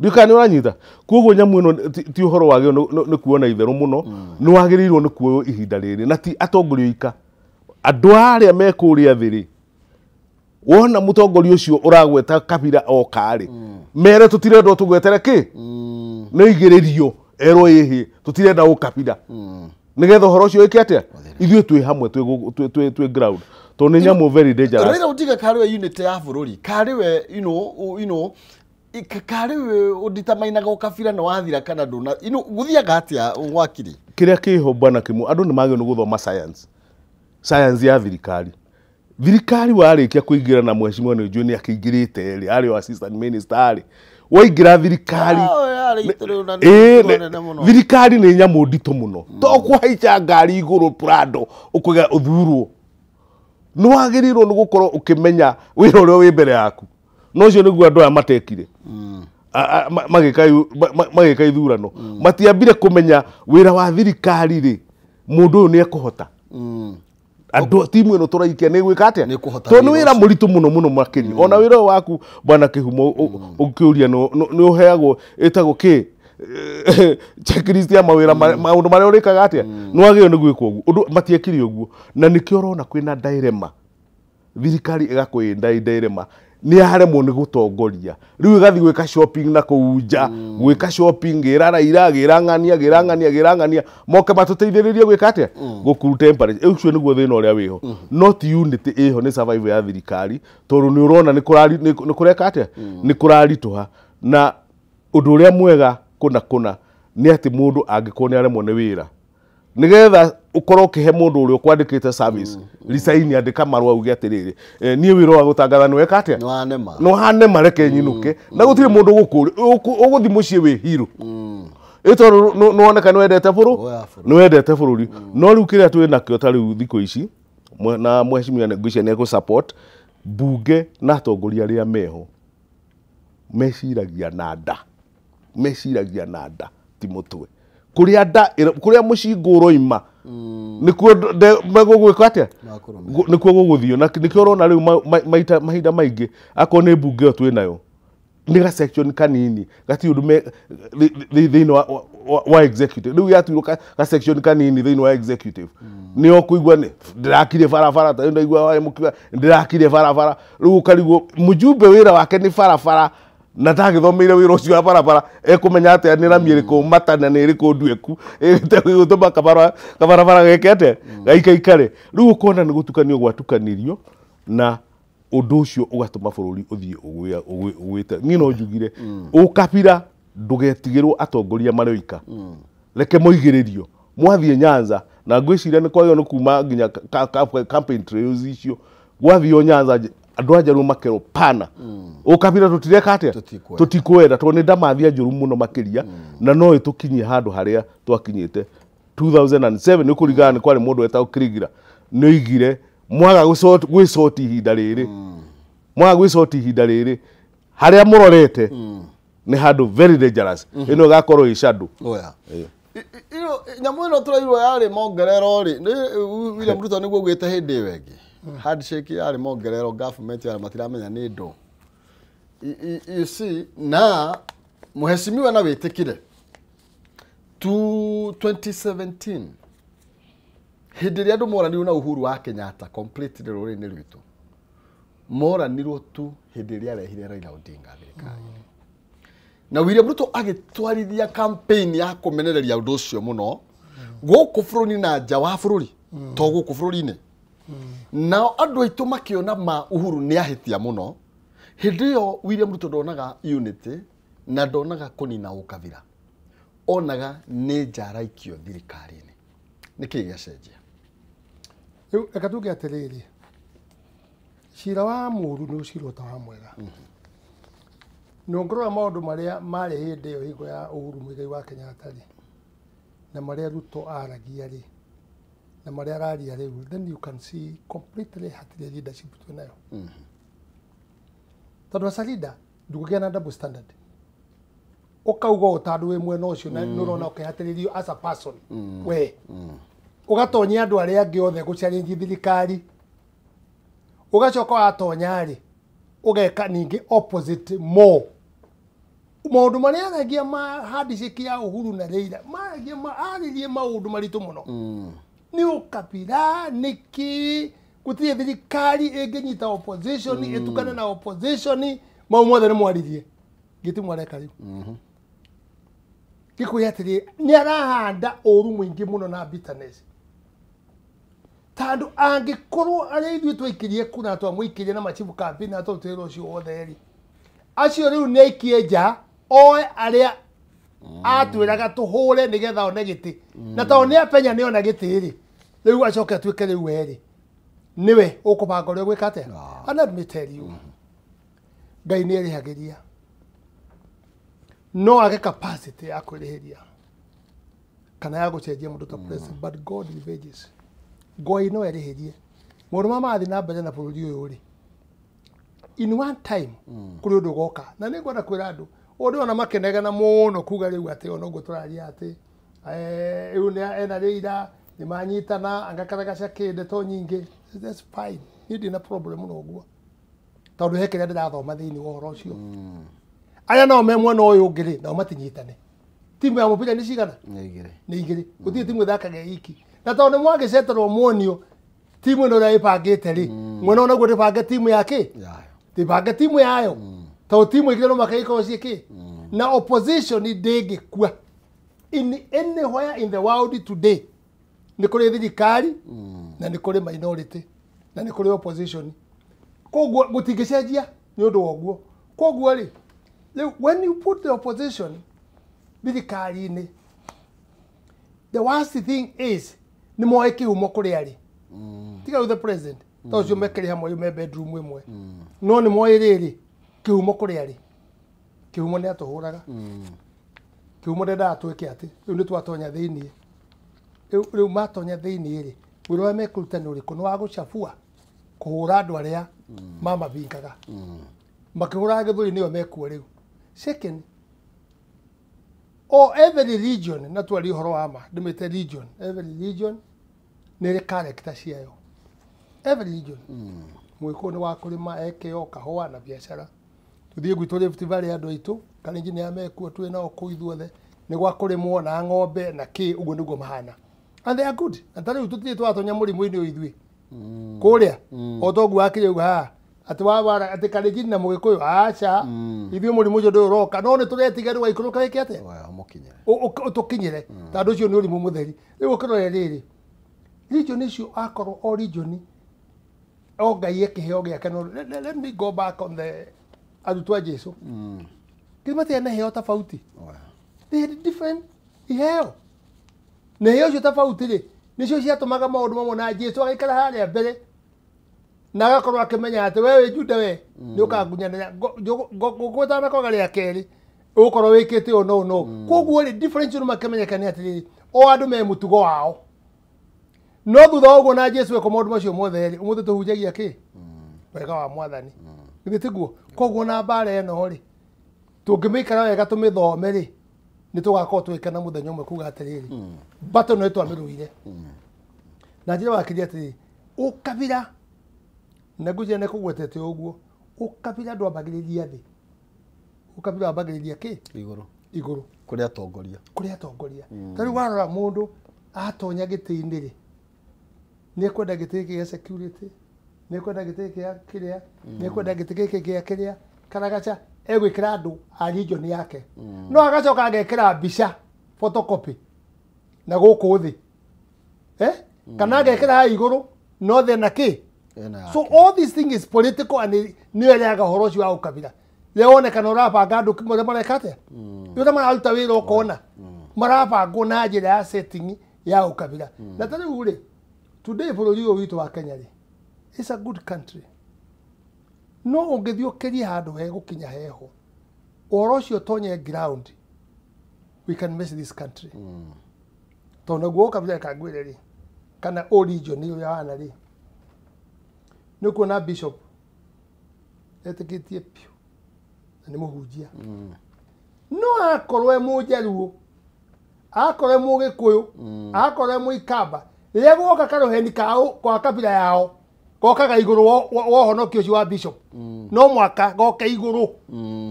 ndikani uranyita koguo nyamũ ĩno ti ũhoro wagĩrĩirwo nĩ kuona itherũ mũno nĩ wagĩrĩirwo nĩ kuoywo ihinda rĩrĩ na ti atongoria ika andũ arĩa me kũrĩa thĩ wona mũtongoria ũcio ũragweta kabira o karĩ mere tũtirenda tũgwetere kĩ nĩ igĩrĩrio erwo ĩhĩ tũtirenda ũkabira nĩgetha ũhoro ũcio wĩke atĩa ithuĩ twĩ hamwe twĩ ground tondũ nĩ nyamũ very dangerous Raila Odinga karĩwe unity ya bũrũri karĩwe karĩwe ũnditamainaga ũkabira no wathira kana ndũna gũthiaga atĩa wakiri kĩrĩa kĩho bwana Kĩmũ andũ nĩ magĩrĩirwo nĩ gũthoma science ya thirikari warĩkia kũingĩra na mheshimiwa nĩ njũĩ nĩ akĩingĩrĩte arĩ assistant minister waingĩra thirikari thirikari nĩ nyamũ nditũ mũno to kũhaica ngari igũrũ Prado ũkũiga ũthurwo nĩ wagĩrĩirwo nĩ gũkorwo ũkĩmenya wĩra ũrĩa wĩ mbere yaku no cio nĩguo andũ aya matekire magĩka ithurano matiambire kũmenya wĩra wa thirikari rĩ mũndũ ũyũ nĩ ekũhota Andũ timu ĩno tũraikia nĩ gwĩka atĩa? Nĩ kũhota Tondũ nĩ wĩra mũritũ mũno makĩria. Ona wĩra waku bwana Kĩhumo ũkĩũria nĩ ũheagwo ĩtagwo kĩ checklist ya mawĩra maũndũ marĩa ũrĩkaga atĩa? Nĩ wagĩrĩirwo nĩ gwĩkwo ũguo. Ũndũ matiekire ũguo. Na nĩkĩo ũrona kwĩna dilemma. Thirikari ĩgakwĩ dilemma. Nĩ yaremwo nĩ gũtongoria. Rĩu ĩgathiĩ gwĩka shopping na kũu nja, gwĩka shopping gĩra Raila, gĩrang'ania moke matũteithĩrĩrie gwĩka atĩa? Gũkuru temperature. Ũcio nĩguo thĩna ũrĩa wĩho. Not unity ĩho nĩ survival ya thirikari, tondũ nĩ ũrona nĩ kũreka atĩa? Nĩ kũraritũha. Na ũndũ ũrĩa mwega kũna nĩ atĩ mũndũ angĩkorwo nĩ aremwo nĩ wĩra, nigetha ukorwo kihe mundu uri ukwandikite service resign andika marua uge atiriri nie wiro wa gutangatha ni weka atia no hanema reke nyinuke na gutire mundu gukuri uguthi mucie wi hiro ito no oneka no wendete bururi no riu kiria twi nakyo ta riu thiko ici na mweshimia negotiation ne go support bunge na atongoria aria meho meciragia nada ti mutwe kuria mucinguro ima nikuo megugwika atia nikuo guguthio na nikio rona riu mahinda maingi akon ne bunge yo twinayo ni ga section kanini gati undu thini wa executive riu yatuirwo ka section kanini thini wa executive ni okuigwa ni ndirakire farafara ta ndaigwa wa mukiwa ndirakire farafara riu karigwo mujumbe wira wake ni farafara na tagithomeire wira ucio wa barabara ekumenya ate ni rami iriku matana ni iriku ndueku gutuma kabarabara gekete gaikaikare riu ukona ni gutukanio gwatukanirio na undu ucio ugatuma bururi uthie ugwite ni no njugire ukabira ndugetigirwo atongoria marioika reke moigiririo mwathie Nyanza na ngwiciria ni kwagio no kuma nginya campaign trails icio gwathio Nyanza andu ajaru makero pana ukabira tutireka atia tutikwenda to ni ndamathia njuru muno makiria na no itukinyie handu haria twakinyite 2007 ni kurigana ni kwari mundu etao Kirigira ni igire mwaga gwisoti ihinda riri haria murorete ni handu very dangerous ino gakorwo i shadow oya iyo nyamu ino turairwo yari mongerero ri William Ruto niguo gwite hindi wengi handshake yari mongerero government yari matiramenya ni ndo you see na muheshimiwa na witikire 2017 hindi ria andu moranirwo na Uhuru wa Kenyatta completely rurini rwitu moranirwo tu hindi ria rehire Raila Odinga thirikari na William Ruto agitwarithia campaign ya kumenereria undu ucio muno guku bururi na nja wa bururi to guku bururi-ini na andu aitu makiona ma Uhuru ni ahitia muno hindi yo William Ruto ndonaga unity na ndonaga kunina ukabira onaga ni njaraikio thirikari-ini niki giacenjia riu ekatuge atiriri cira wa Muru ni ucirwo ta wa mwega nongorora maundu maria mari hindi yo hingo ya Uhuru Muigai wa Kenyatta ri na maria Ruto aragia ri na maria araria riu then you can see completely hatire leadership tunayo tondu asalida ndugugia na double standard ukauga utandu we mwena ucio na nurona ukihatiririo as a person we ugatonyia andu aria angi othe guchallenge thirikari ugacoka watonya ri ugeka ningi opposite more maundu maria aragia ma handshake ya Uhuru na Raila maragia aririe maundu maritu muno ni ukabira niki gutie thirikari inginyita opposition itukane na opposition mau mothe ni mwaririe giti mwareka riu gikuya ni arahanda uru mwingi muno na bitterness tandu angikorwo aria ithuĩ twaikirie kuna twamũikirie na machifu campaign na twĩrwo ũcio wothe ri acio riu nĩ aikie nja oe aria atwĩraga tũhũre nĩgetha one gĩtĩ na tondũ nĩ apenya nĩ ona gĩtĩ ri riu acoke atuĩke riu we ri niwe ũkũbanga ũrĩa gwĩka atĩa and let me tell you Ngai nĩ erĩhagĩria no age capacity ya kwĩrĩhĩria kana ya gũcenjia mũndũ ta president but God revenges Goi no erihirie mundu mama athi na mbere na bururi uyu ri in one time kuri undu goka na ni ngwenda kwira andu undu ona makenega na muno kuga riu ati ono guturaria ati riu ni ena Raila ni manyitana angakaragasha kinde to nyingi that's fine ni ndina problem no guo tondu hekere ndirathoma thiini wa horo ucio aya no memwe no uyu ngiri na matinyitane timu ya mupira ni cigana ni igiri uthie timu thakage iki na tondu mwage setero muonio timu no raipangite ri mwena ona guo ribange timu yake tibange timu yayo to timu igire no makaiko ciiki na opposition ni ndingi kwa in anywhere in the world today ni kuri thirikari na ni kuri minority na ni kuri opposition koguo gutingicenjia ni undu woguo koguo ri when you put the opposition thirikari ni the worst thing is ni moe kihumo kuri ari tiga the president tocio mekere hamwe me bedroom imwe no ni moe riri kihumo kuri ari kihumo ni atuhuraga kihumo ndenda atwike ati riu ni twatonya thiini riu matonya thiini ri wiro wa mekurutani uriku ni wa gucabua kuhura andu aria mama vingaga makihura githuri niyo mekuo riu second every region na twari horo ama ndimite region every region ni character ciayo every region mwiko ni wa kurima ekeo kahua na biashara tuthie gwitu Rift Valley andu aitu kana injini ya mekuo twi na ku ithuothe ni gwa kurimwo na ng'ombe na ki uguo niguo mahana and they are good and tari tuthie twatonya murimu-ini uyu ithui kuria otogu akire ha ati wabara ati karijini na mugikuyu acha ithio murimu ucio ndu uroka no ni turetiga rwa ikuruka wiki ate mukinyire utukinyire tondu ucio ni urimu mutheri riu ukirore riri region icio akorwo o region o ngai ekiheo giake no let me go back on the arutwa Jesu kimati na heo tofauti they had different heo na heo cio tofauti ri nicio ciatumaga maundu mamwe na Jesu agaikara haria mbere na agakorwo akimenya ati wewe Juda we ni ukagunyanira ngweta na koga ria keri ukorwo wikite no koguo ri difference no makimenyekane ati o andu me mutugo wao no thutha uguo na Jesu eko maundu macio mothe ri umuthe tuhunjagia ki wega wa mwathani ngitiguo koguo na bare eno ri tungimikara wega tumithome ri ni tugakorwo twikana muthenya umwe kuga atiriri bato no twamiruire na njira wakiria atiri ukabira na guje ne kugwetete uguo ukabira ndwambagiriria thi ukabira wambagiriria ki iguru kuri atongoria tari warora mundu atonya giti-ini ri ni kwenda giti kia security ni kwenda giti kia kiria ni kwenda giti kia kiria karagacha egwikira andu a region yake no agacoka agekira mbica photocopy na guku thi kana agekira ha iguru no the na ki so all these things is political and ni eliaga horo cio wa ukabira leone kana urabanga andu kimwe marekate yota mararuta wira ukona marabangwo na njira ya setting ya ukabira na tari ure today bururi uyu witu wa Kenya ri it's a good country no ungithio kiri handu he gukinya heho oro cio tonye ground we can miss this country tondu guo kabira kangwire ri kana o region ni ya wana ri nuko na bishop etikitie pio ni muhujia no akorwe mujaruo akorwe mugikuyu akorwe muikamba ria goka karoheni kao kwa kabila yao goka ga iguru wo honokio cio wa bishop no mwaka goka iguru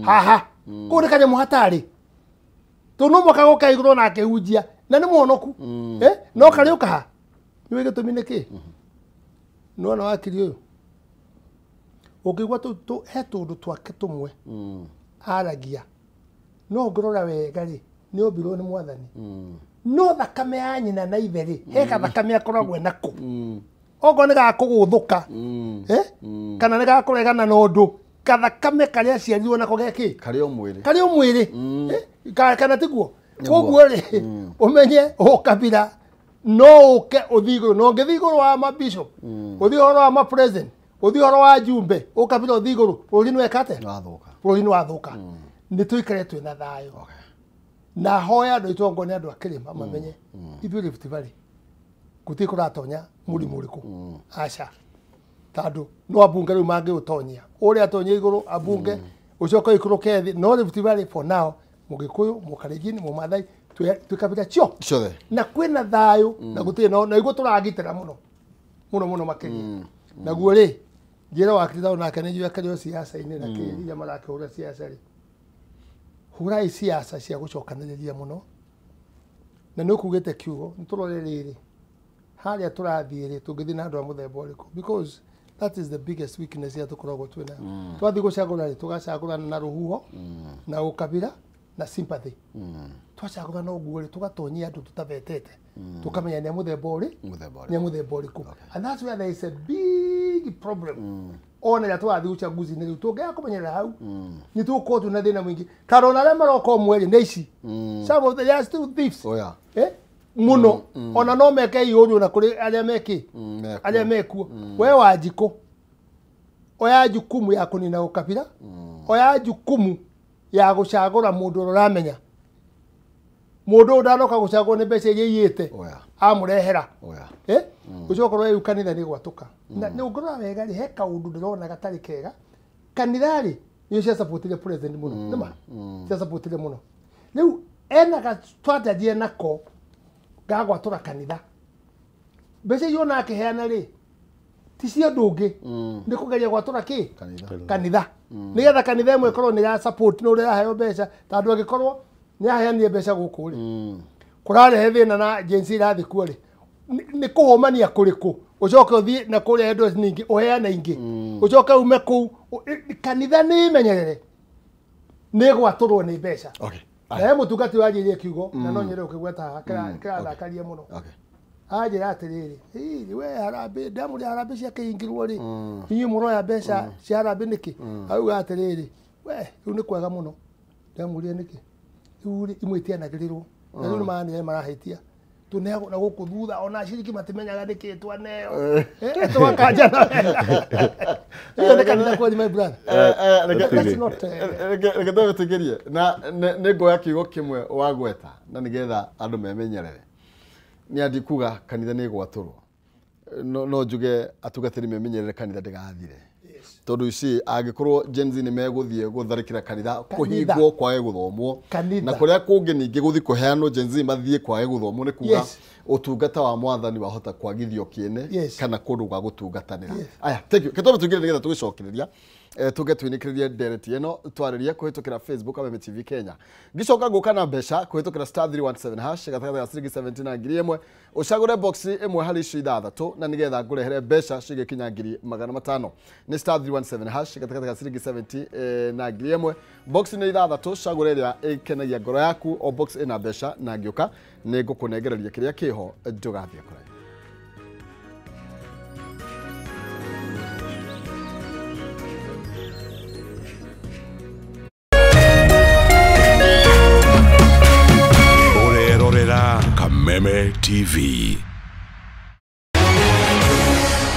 haha kuri kanye muhatari to no mwaka goka iguru na kehujia na ni muhonoku no kari ukaha niwe gitumine ki no na wakiri uyu ukigwa tu he tundu twake tumwe aragia no ngorora wega ri ni obirwo ni mwathani no thakame ya nyina na itheri he ka thakame akoragwo nako ogo ni gakuguthuka kana ni gakuregana na undu kathakame karia ciarirwo nako geki kari omwiri kana tiguo koguo ri umenye ukabira no uke uthiguru no ngithiguru wa ma bishop uthiguru wa ma president uthiguru wa jumbe ukabira uthiguru urinu ekate urinu wathuka ni tuikare twi na thayo na hoya ndo itongo ni andu akirima mamenye ithu Rift Valley kuti kuratonya murimu uriku acha tadu no abunge riu mangi utonyia uri atonya iguru abunge ucoka ikuru kethi no Rift Valley for now mugikuyu mukaregini mumathai tukabira cio ciothe na kwina thayo na gutie na igua turagitira muno makiria naguo ri njira wakitha ona kana njua kario siasa ini na kiria marakihura siasa ri hurai siasa cia gucokaniriria muno na no kugete kiugo nturore riri haria turathie ri tungithi na andu a muthemba uriku because that is the biggest weakness ya tukoragwo twina twathi gucagura ri tugacagura na ruhuho na ukabira na sympathy twacagura no guo ri tugatonyia andu tutavetete tukamenya ni muthemba uri ni muthemba uriku and that's where there is a big problem ona ya twathi uchaguzi ni tugea kumenyera hau ni tuko tuna thina mwingi karona le maroko mweri neici some of the still thieves muno ona no meke iuru na kuri aria meki aria mekuo we wajiko oya jukumu ya kunina ukabira oya jukumu ya gucagura mundu uramenya mundu ndanoka gucagura ni mbeca yiyite amurehera ucokorwo yu kanitha ni gwatuka na ni ungorora wega ri he kaundu ndirona gatari kega kanitha ri ni cia supportire president muno nima cia supportire muno riu ena ga strategy nako gagwatura kanitha mbeca yona akiheana ri ti cia ndungi ni kugeria gwatura ki kanitha nigetha kanitha imwe korwo ni ya support no ri aheo mbeca tondu agikorwo ni aheanie mbeca guku ri kurarehe thina na jensi irathi kuo ri ni kuhomania kuriku ucoke uthie na kuria endo ningi uheana ingi ucoke ume ku kanitha ni menyerere ni gwaturwo ni mbeca na mutungati wajirie kiugo na no nyere ukigweta kira thakaria muno ajira atiriri ii we harambe ndamuri harambe cia kihingirwo ri inyu muroya mbeca cia harambe niki auga atiriri we riu ni kwega muno ndamurie niki riu imwitianagirirwo na riu maani marahitia tunego na guku thutha ona ciriki matimenyaga niki twaneo twakanja iyo ni kanitha kwa my brother reke tugerie na ni ngoya kiugo kimwe wagweta na nigetha andu memenyerere ni andikuga kanitha ni gwaturwo no njuge atugatiri memenyerere kanitha ndigathire tondu ici agikorwo Gen Z ni meguthie gutharikira kanitha kuhingwo kwae guthomwo na kuria kungi ningi guthi kuheanwo Gen Z mathie kwae guthomwo ni kuga utungata wa mwathani wahota kwagithio kiene kana kundu gwa gutungatanira aya thank you ketobe tugire nigetha tugicokereria tuge twinikiria direct eno twariria kuhitukira Facebook Kameme TV Kenya gicoka guka na mbeca kuhitukira *317# gatagata ya 17 ucagure box imwe hari ici ithathatu na nigetha ngurehere mbeca cige kinya 500 ni *317# gatagata ya 17 box ni ithathatu cagure ria ikenagia ngoro yaku o box ina mbeca na ngiuka ni ngukunegereria kiria kiho ndugathie kura Kameme TV.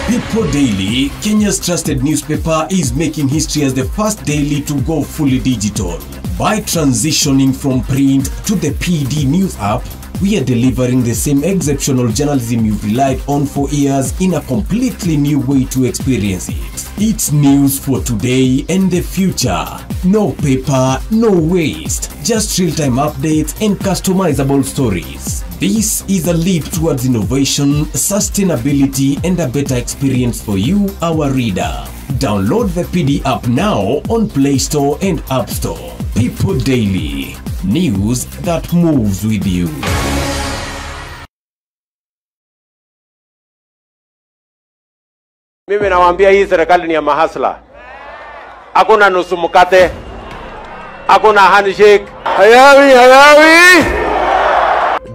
People Daily, Kenya's trusted newspaper, is making history as the first daily to go fully digital. By transitioning from print to the PD News app, we are delivering the same exceptional journalism you've relied on for years in a completely new way to experience it. It's news for today and the future. No paper, no waste. Just real-time updates and customizable stories. This is a leap towards innovation, sustainability, and a better experience for you, our reader. Download the PD app now on Play Store and App Store. People Daily. News that moves with you. Mimi nawaambia hii serikali ni ya mahasla. Hakuna nusu mkate. Hakuna handshake. Hayawi.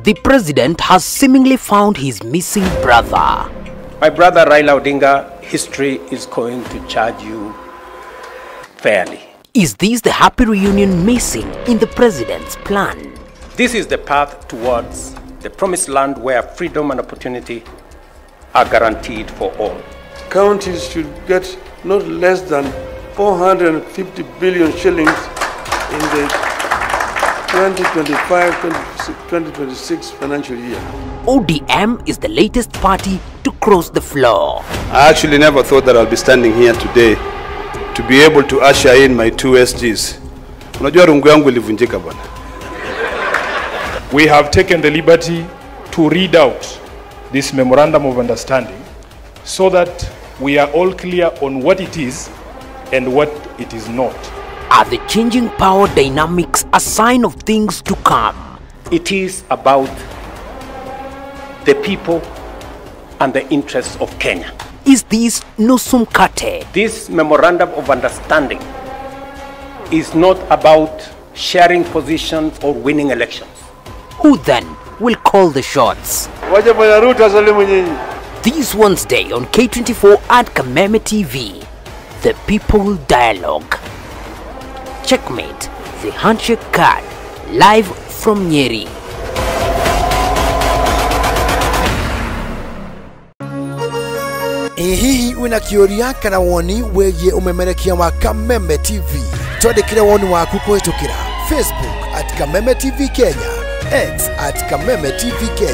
The president has seemingly found his missing brother. My brother Raila Odinga, history is going to charge you fairly. Is this the happy reunion missing in the president's plan? This is the path towards the promised land where freedom and opportunity are guaranteed for all. Counties should get not less than 450 billion shillings in the 2025-2026 financial year. ODM is the latest party to cross the floor. I actually never thought that I'll be standing here today to be able to usher in my 2 SGs. Unajua rungu yangu ilivunjika bwana. we have taken the liberty to read out this memorandum of understanding so that we are all clear on what it is and what it is not. Are the changing power dynamics a sign of things to come? It is about the people and the interests of Kenya. Is this Nusu Mkate? This memorandum of understanding is not about sharing positions or winning elections. Who then will call the shots? This Wednesday on K24 at Kameme TV, the People Dialogue. Checkmate, the handshake card, live from Nyeri. Hihi wina kioria kana woni wegie umemerekia wa Kameme TV. Twandikire woni waku kuhitukira Facebook @Kameme TV Kenya, X @Kameme TV Kenya.